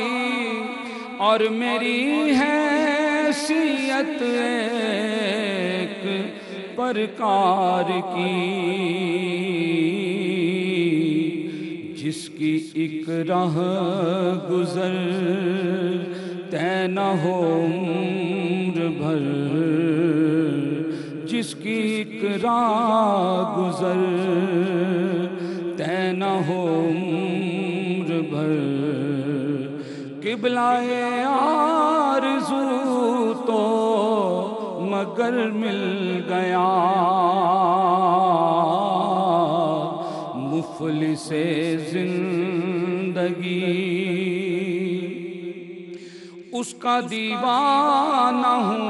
اور میری حیثیت ایک پرکار کی جس کی ایک راہ گزر طے نہ ہو عمر بھر جس کی ایک راہ گزر طے نہ ہو عمر بھر قبلہ آرزو تو مگر مل گیا مفلس زندگی اس کا دیوانہ ہوں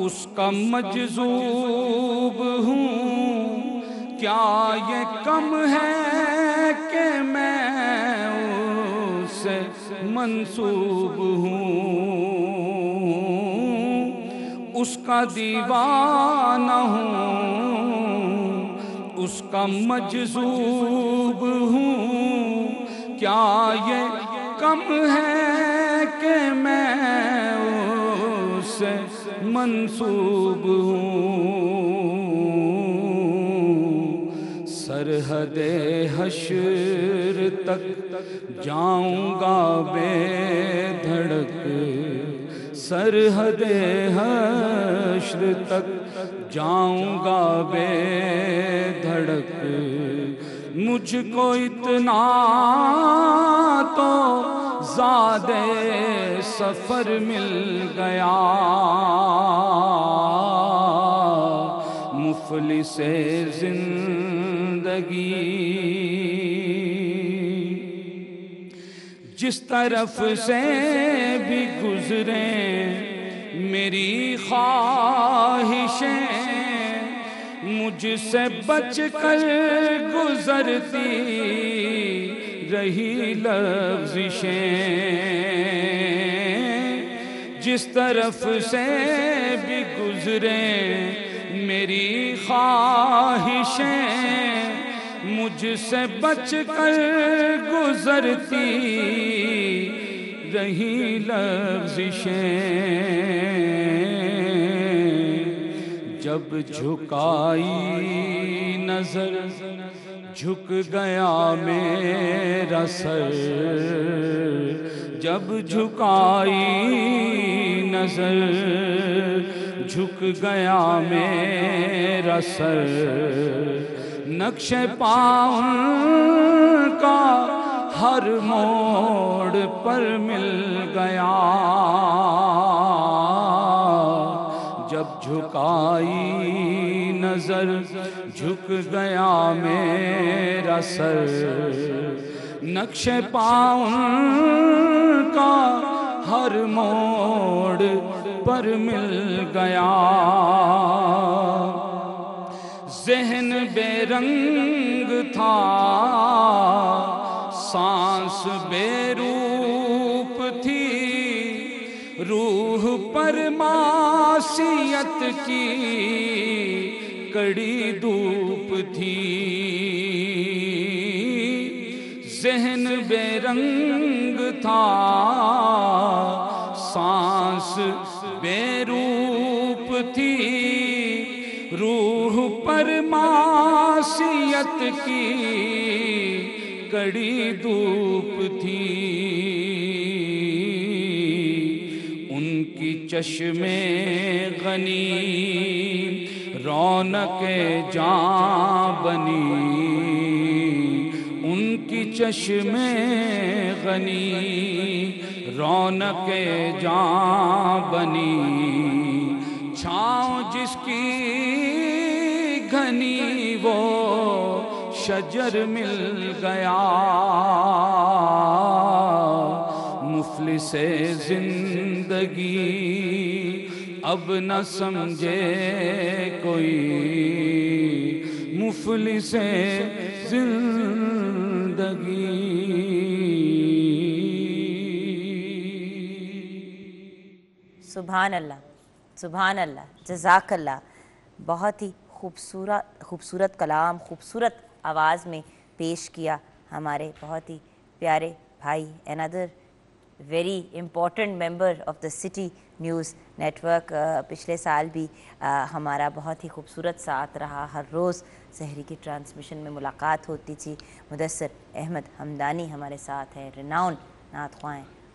اس کا مجذوب ہوں کیا یہ کم ہے کہ میں اس سے منسوب ہوں اس کا دیوانہ ہوں اس کا مجذوب ہوں کیا یہ کم ہے کہ میں اس سے منسوب ہوں سرحد حشر تک جاؤں گا بے دھڑک سرحد حشر تک جاؤں گا بے دھڑک مجھ کو اتنا تو زیادہ سفر مل گیا مفلس زندگی جس طرف سے بھی گزریں میری خواہشیں مجھ سے بچ کر گزرتی رہی لفزشیں جس طرف سے بھی گزریں میری خواہشیں مجھ سے بچ کر گزرتی رہی لفزشیں جب جھکائی نظر جھک گیا میرا سر جب جھکائی نظر جھک گیا میرا سر نقش پاؤں کا ہر موڑ پر مل گیا جب جھکائی نظر جھک گیا میرا سر نقش پاؤں کا ہر موڑ پر مل گیا ذہن بے رنگ تھا سانس بے روپ تھی روح پر معصیت کی کڑی دھوپ تھی ذہن بے رنگ تھا سانس بے روپ تھی روح پر معصیت کی کڑی دھوپ تھی ان کی چشمے غنی رونق جاں بنی ان کی چشمے غنی رونق جاں بنی چھاؤں جس کی گھنی وہ شجر مل گیا مفلس زندگی اب نہ سمجھے کوئی مفلس زندگی سبحان اللہ سبحان اللہ جزاک اللہ بہت ہی خوبصورت کلام خوبصورت آواز میں پیش کیا ہمارے بہت ہی پیارے بھائی another very important member of the City News Network پچھلے سال بھی ہمارا بہت ہی خوبصورت ساتھ رہا ہر روز سحری کی ٹرانسمیشن میں ملاقات ہوتی تھی مدثر احمد حمدانی ہمارے ساتھ ہے رناؤن نعت خواں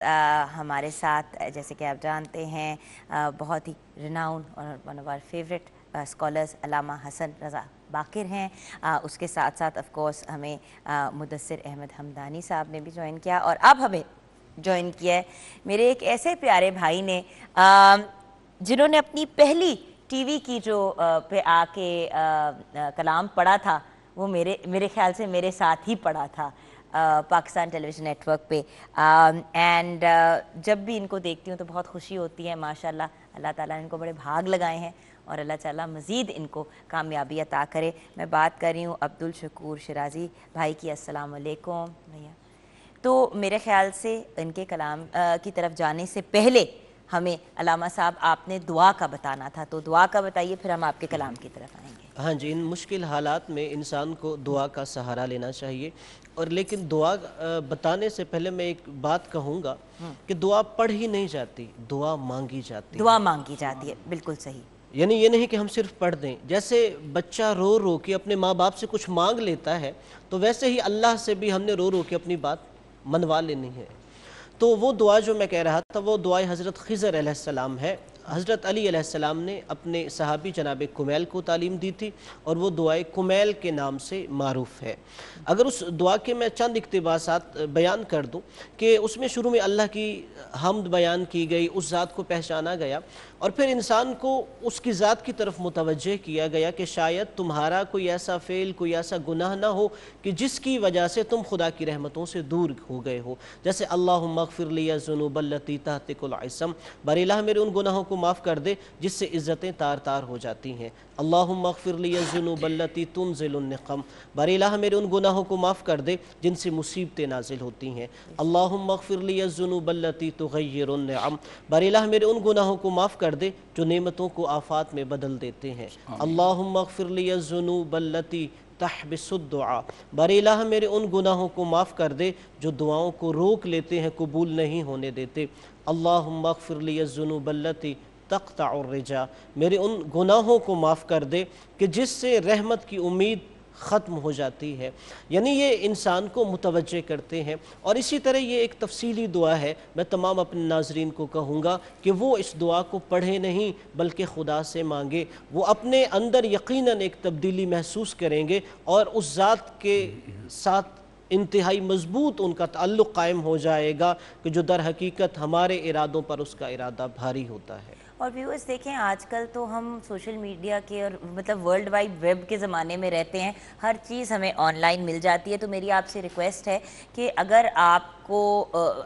ہمارے ساتھ جیسے کہ آپ جانتے ہیں بہت ہی رناؤن اور one of our favourite scholars Allama Hasan رضا باقر ہیں. اس کے ساتھ ساتھ آف کورس ہمیں مدثر احمد حمدانی صاحب نے بھی جوائن کیا, اور اب ہمیں جوائن کیا ہے میرے ایک ایسے پیارے بھائی نے جنہوں نے اپنی پہلی ٹی وی کی جو پہ آ کے کلام پڑھا تھا وہ میرے خیال سے میرے ساتھ ہی پڑھا تھا پاکستان ٹیلی ویژن نیٹ ورک پہ. اینڈ جب بھی ان کو دیکھتی ہوں تو بہت خوشی ہوتی ہے. ماشاءاللہ اللہ تعالیٰ نے ان کو بڑے بھاگ لگائے ہیں اور اللہ تعالیٰ مزید ان کو کامیابی عطا کرے. میں بات کر رہی ہوں عبدالشکور شرازی بھائی کی. السلام علیکم بھیا. تو میرے خیال سے ان کے کلام کی طرف جانے سے پہلے ہمیں علامہ صاحب آپ نے دعا کا بتانا تھا, تو دعا کا بتائیے پھر ہم آپ کے کلام کی طرف آئیں گے. ہاں جی, ان مشکل حالات میں انسان کو دعا کا سہارا لینا چاہیے. اور لیکن دعا بتانے سے پہلے میں ایک بات کہوں گا کہ دعا پڑھی نہیں جاتی, دعا مانگی جاتی. دعا مانگی جاتی ہے, بالکل صحیح. یعنی یہ نہیں کہ ہم صرف پڑھ دیں. جیسے بچہ رو رو کے اپنے ماں باپ سے کچھ مانگ لیتا ہے تو ویسے ہی اللہ سے بھی ہم نے رو رو کے اپنی بات منوا لینی ہے. تو وہ دعا جو میں کہہ رہا تھا وہ دعائے حضرت خضر علیہ السلام ہے. حضرت علی علیہ السلام نے اپنے صحابی جناب کمیل کو تعلیم دی تھی اور وہ دعائے کمیل کے نام سے معروف ہے. اگر اس دعا کے میں چند اقتباسات بیان کر دوں کہ اس میں شروع میں اللہ کی حمد بیان کی گئی, اس ذات کو پہچانا گیا اور پھر انسان کو اس کی ذات کی طرف متوجہ کیا گیا کہ شاید تمہارا کوئی ایسا فعل, کوئی ایسا گناہ نہ ہو کہ جس کی وجہ سے تم خدا کی رحمتوں سے دور ہو گئے ہو. جیسے اللہم اغفر لی الذنوب التی تحتک العصم, بر الہ میرے ان گناہوں کو معاف کر دے جس سے عزتیں تار تار ہو جاتی ہیں. اللہم اغفر لی الذنوب التی تنزل النقم, بر الہ میرے ان گناہوں کو معاف کر دے جن سے مصیبتیں نازل ہوتی ہیں. اللہم اغفر لی الذنوب التی تغیر النعم, بر الہ میرے ان گناہوں کو معاف کر دے جو نعمتوں کو آفات میں بدل دیتے ہیں. اللہم اغفر لی الذنوب التی تحبس الدعاء, بر الہ میرے ان گناہوں کو معاف کر دے جو دعاؤں کو روک لیتے ہیں, قبول نہیں ہونے دیتے. اللہم اغفر لی الذنوب التی تقطع الرجاء, میرے ان گناہوں کو معاف کر دے کہ جس سے رحمت کی امید ختم ہو جاتی ہے. یعنی یہ انسان کو متوجہ کرتے ہیں. اور اسی طرح یہ ایک تفصیلی دعا ہے. میں تمام اپنے ناظرین کو کہوں گا کہ وہ اس دعا کو پڑھے نہیں بلکہ خدا سے مانگے. وہ اپنے اندر یقیناً ایک تبدیلی محسوس کریں گے اور اس ذات کے ساتھ انتہائی مضبوط ان کا تعلق قائم ہو جائے گا کہ جو در حقیقت ہمارے ارادوں پر اس کا ارادہ بھاری ہوتا ہے. اور ویورز دیکھیں آج کل تو ہم سوشل میڈیا کے اور مطلب ورلڈ وائڈ ویب کے زمانے میں رہتے ہیں, ہر چیز ہمیں آن لائن مل جاتی ہے. تو میری آپ سے ریکویسٹ ہے کہ اگر آپ کو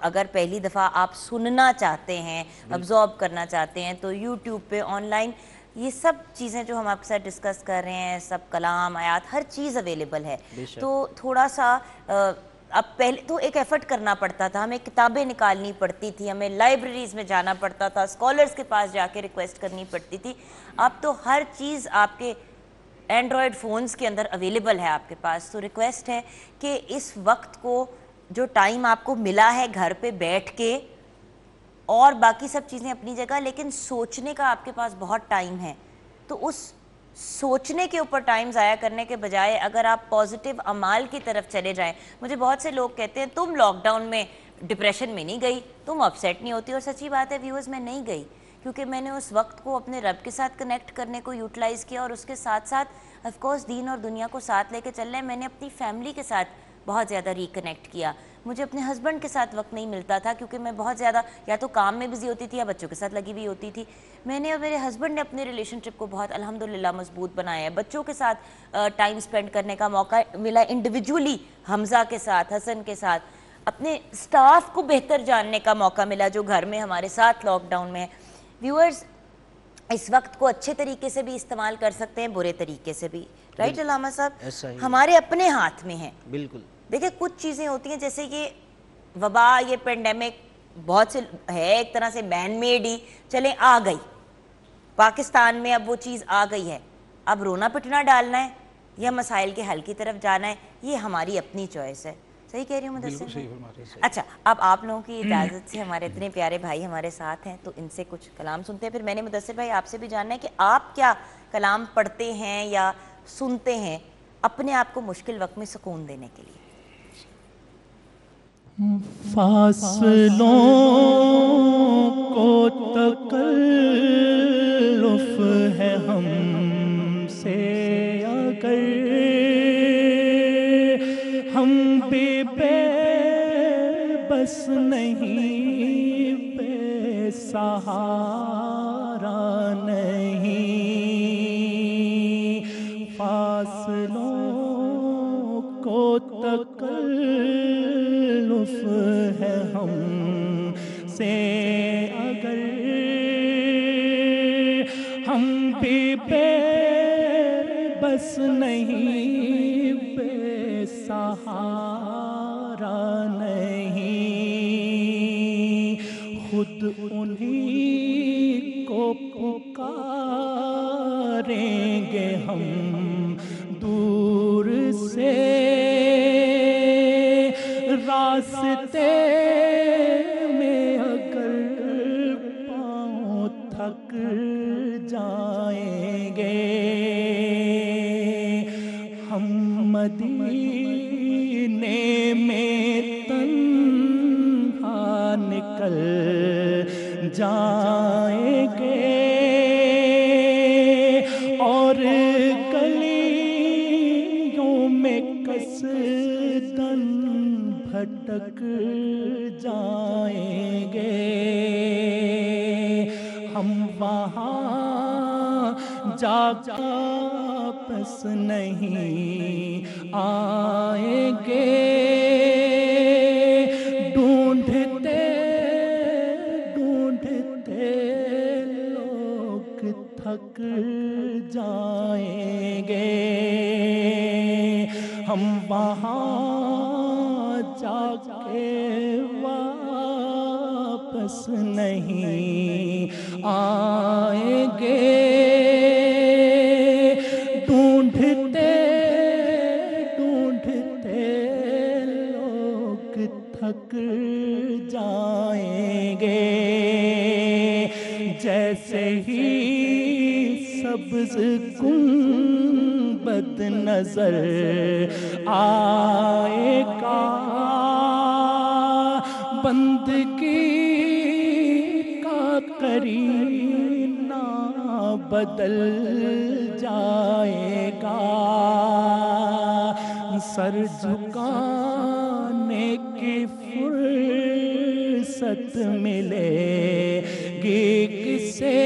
اگر پہلی دفعہ آپ سننا چاہتے ہیں, ابزارب کرنا چاہتے ہیں, تو یوٹیوب پہ آن لائن یہ سب چیزیں جو ہم آپ کے ساتھ ڈسکس کر رہے ہیں, سب کلام آیات ہر چیز اویلیبل ہے. تو تھوڑا سا اب پہلے تو ایک ایفرٹ کرنا پڑتا تھا, ہمیں کتابیں نکالنی پڑتی تھی, ہمیں لائبریریز میں جانا پڑتا تھا, اسکالرز کے پاس جا کے ریکویسٹ کرنی پڑتی تھی. اب تو ہر چیز آپ کے اینڈرائڈ فونز کے اندر اویلیبل ہے آپ کے پاس. تو ریکویسٹ ہے کہ اس وقت کو جو ٹائم آپ کو ملا ہے گھر پہ بیٹھ کے, اور باقی سب چیزیں اپنی جگہ, لیکن سوچنے کا آپ کے پاس بہت ٹائم ہے, تو اس سوچنے کے اوپر ٹائم ضائع کرنے کے بجائے اگر آپ پازیٹیو اعمال کی طرف چلے جائیں. مجھے بہت سے لوگ کہتے ہیں تم لاک ڈاؤن میں ڈپریشن میں نہیں گئی, تم اپسیٹ نہیں ہوتی, اور سچی بات ہے ویورز میں نہیں گئی, کیونکہ میں نے اس وقت کو اپنے رب کے ساتھ کنیکٹ کرنے کو یوٹیلائز کیا, اور اس کے ساتھ ساتھ آف کورس دین اور دنیا کو ساتھ لے کے چل رہے ہیں. میں نے اپنی فیملی کے ساتھ بہت زیادہ ریکنیکٹ کیا. مجھے اپنے ہسبینڈ کے ساتھ وقت نہیں ملتا تھا کیونکہ میں بہت زیادہ یا تو کام میں بزی ہوتی تھی یا بچوں کے ساتھ لگی ہوئی ہوتی تھی. میں نے اور میرے ہسبینڈ نے اپنے ریلیشن شپ کو بہت الحمدللہ مضبوط بنایا ہے. بچوں کے ساتھ ٹائم سپینڈ کرنے کا موقع ملا, انڈیویجولی حمزہ کے ساتھ, حسن کے ساتھ, اپنے سٹاف کو بہتر جاننے کا موقع ملا جو گھر میں ہمارے ساتھ لاک ڈاؤن میں ہے. ویورز اس وقت کو اچھے طریقے سے بھی استعمال کر سکتے ہیں, برے طریقے سے بھی, رائٹ علامہ صاحب, ہمارے اپنے ہاتھ میں ہیں. بالکل. دیکھیں کچھ چیزیں ہوتی ہیں جیسے یہ وبا, یہ پینڈیمک بہت سے ہے ایک طرح سے مین میڈ ہی, چلیں آ گئی پاکستان میں, اب وہ چیز آ گئی ہے, اب رونا پٹنا ڈالنا ہے یا مسائل کے حل کی طرف جانا ہے, یہ ہماری اپنی چوائس ہے. صحیح کہہ رہی ہوں مدثر؟ اچھا, اب آپ لوگوں کی اجازت سے ہمارے اتنے پیارے بھائی ہمارے ساتھ ہیں تو ان سے کچھ کلام سنتے ہیں. پھر میں نے مدثر بھائی آپ سے بھی جاننا ہے کہ آپ کیا کلام پڑھتے ہیں یا سنتے ہیں اپنے آپ کو مشکل وقت میں سکون دینے کے لیے. فاصلوں کو تکلف ہے ہم سے اگر ہم بھی بے بس نہیں، بے سہارا نہیں، فاصلوں کو تکلف ہے ہم سے اگر ہم بھی بے بس نہیں، بے سہارا نہیں، خود انہی کو پکاریں گے ہم دور سے، راستے میں اگر پاؤں تھک جائیں گے، ہم مدینے میں تنہا نکل جائیں گے، اور گلیوں میں قصداً بھٹک جائیں گے، ہم وہاں جا واپس نہیں آئیں گے، ڈھونڈتے ڈھونڈتے لوگ تھک جائیں گے، ہم وہاں جا کے واپس نہیں آئیں گے، ڈھونڈتے ڈھونڈتے لوگ تھک جائیں گے، جیسے ہی سبز گنبد نظر آئے گا، بندگی کا قرینہ بدل جائے گا، سر جھکانے کی فرصت ملے گی کسے،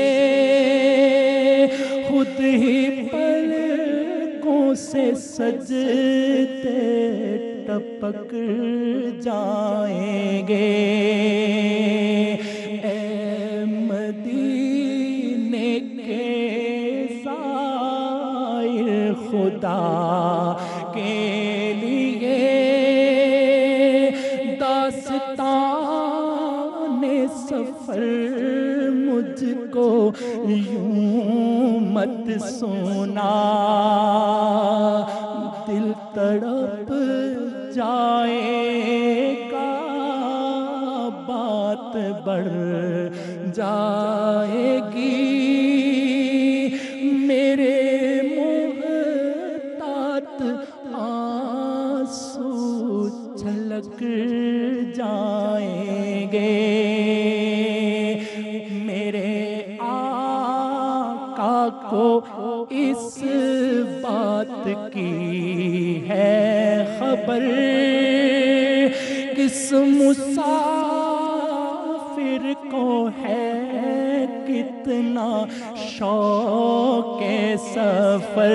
خود ہی پلکوں سے سجدے ٹپک جائیں گے، اے مدینے کے زائر خدا کے لیے داستان سفر مجھ کو یوں مت سنا، دل تڑپ جائے گا، بات بڑھ جائے گی، میرے محتاط آنسو چھلک جائیں گے، میرے آقا کو اس بات کی ہے خبر، کس مسافر کو ہے کتنا شوق سفر،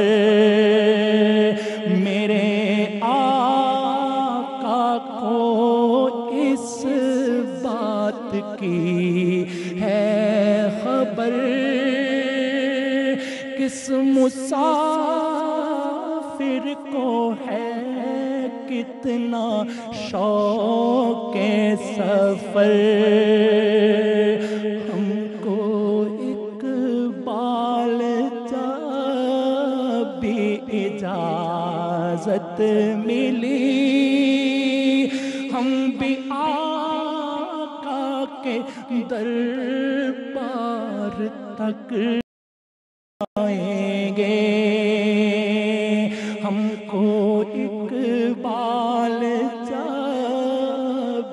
میرے آقا کو اس بات کی ہے خبر، کس مسافر کو ہے کتنا شوق سفر، ہم کو اقبال جب بھی اجازت ملی، ہم بھی آقا کے دربار تک آئیں گے، ہم کو اقبال جب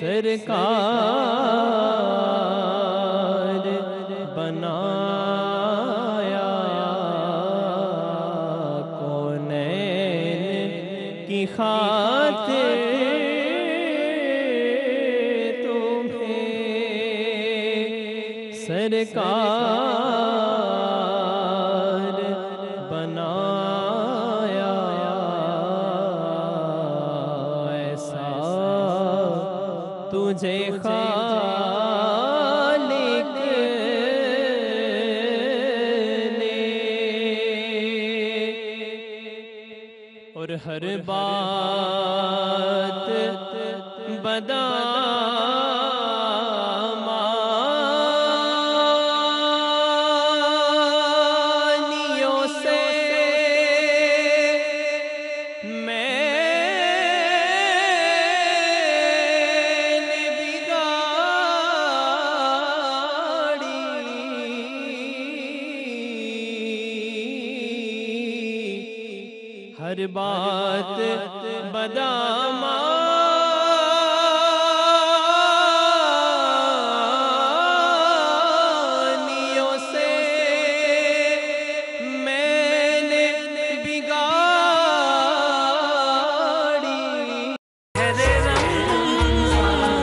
سرکار بنایا کونین کی خاطر تمہیں سرکار بنایا ایسا تجھے خالق نے اور ہر بات بدامانیوں سے میں نے بگاڑی ہر بات بدامانیوں سے میں نے بگاڑی ہے رمضان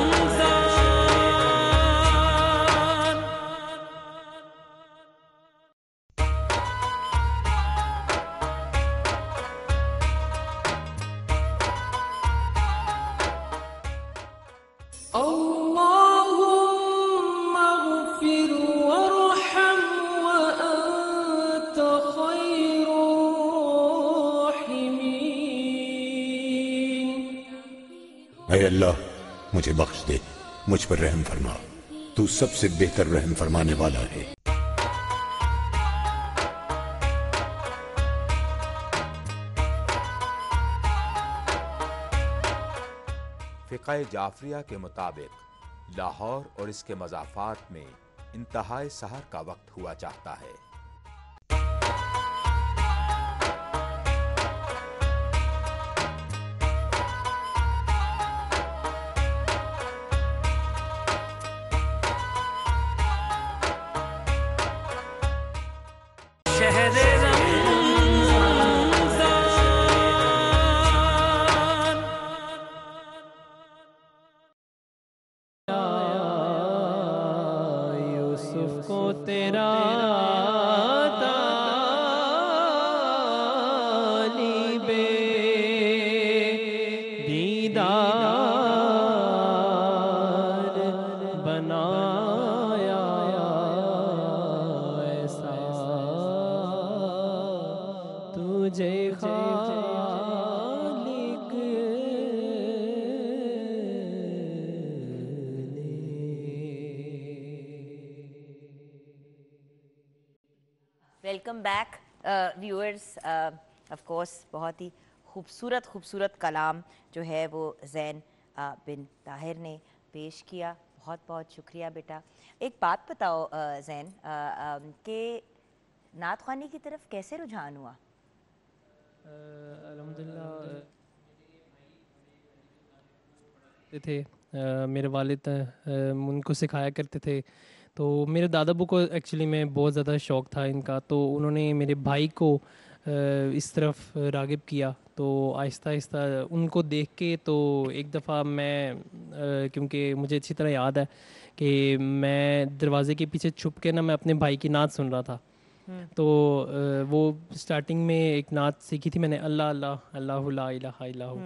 اللهم اغفر وارحم وأنت خير الراحمين اے اللہ مجھے بخش دے، مجھ پر رحم فرما، تو سب سے بہتر رحم فرمانے والا ہے۔ فقہ جعفریہ کے مطابق لاہور اور اس کے مضافات میں انتہائے سحر کا وقت ہوا چاہتا ہے۔ شہر رمضان یوسف کو تیرا طالب دیدار بنایا ایسا تجھے خالق welcome back viewers. Of course بہت ہی خوبصورت کلام جو ہے وہ زین بن طاہر نے پیش کیا. بہت بہت شکریہ بیٹا. ایک بات بتاؤ زین کہ نعت خوانی کی طرف کیسے رجحان ہوا؟ الحمدللہ تھے میرے والد ان کو سکھایا کرتے تھے. تو میرے دادا ابو کو ایکچولی میں بہت زیادہ شوق تھا ان کا, تو انہوں نے میرے بھائی کو اس طرف راغب کیا. تو آہستہ آہستہ ان کو دیکھ کے تو ایک دفعہ میں کیونکہ مجھے اچھی طرح یاد ہے کہ میں دروازے کے پیچھے چھپ کے نا میں اپنے بھائی کی نعت سن رہا تھا. تو وہ اسٹارٹنگ میں ایک نعت سیکھی تھی میں نے, اللہ اللہ اللہ لا الہ الا ہو.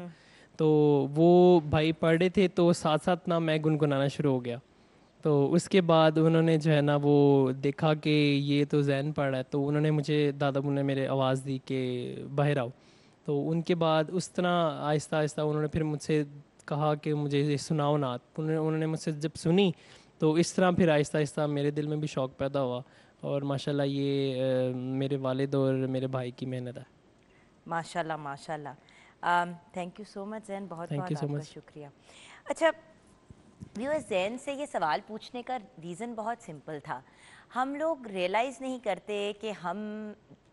تو وہ بھائی پڑھ رہے تھے تو ساتھ ساتھ نا میں گنگنانا شروع ہو گیا. تو اس کے بعد انہوں نے جو ہے نا وہ دیکھا کہ یہ تو زین پڑھ رہا ہے, تو انہوں نے مجھے دادا ابو نے میرے آواز دی کہ باہر آؤ. تو ان کے بعد اس طرح آہستہ آہستہ انہوں نے پھر مجھ سے کہا کہ مجھے یہ سناؤ نعت. انہوں نے مجھ سے جب سنی تو اس طرح پھر آہستہ آہستہ میرے دل میں بھی شوق پیدا ہوا, اور ماشاءاللہ یہ میرے والد اور میرے بھائی کی محنت ہے. ماشاءاللہ ماشاءاللہ. تھینک یو سو مچ زین, بہت بہت آپ کا شکریہ. اچھا ویورز, زین سے یہ سوال پوچھنے کا ریزن بہت سمپل تھا. ہم لوگ ریئلائز نہیں کرتے کہ ہم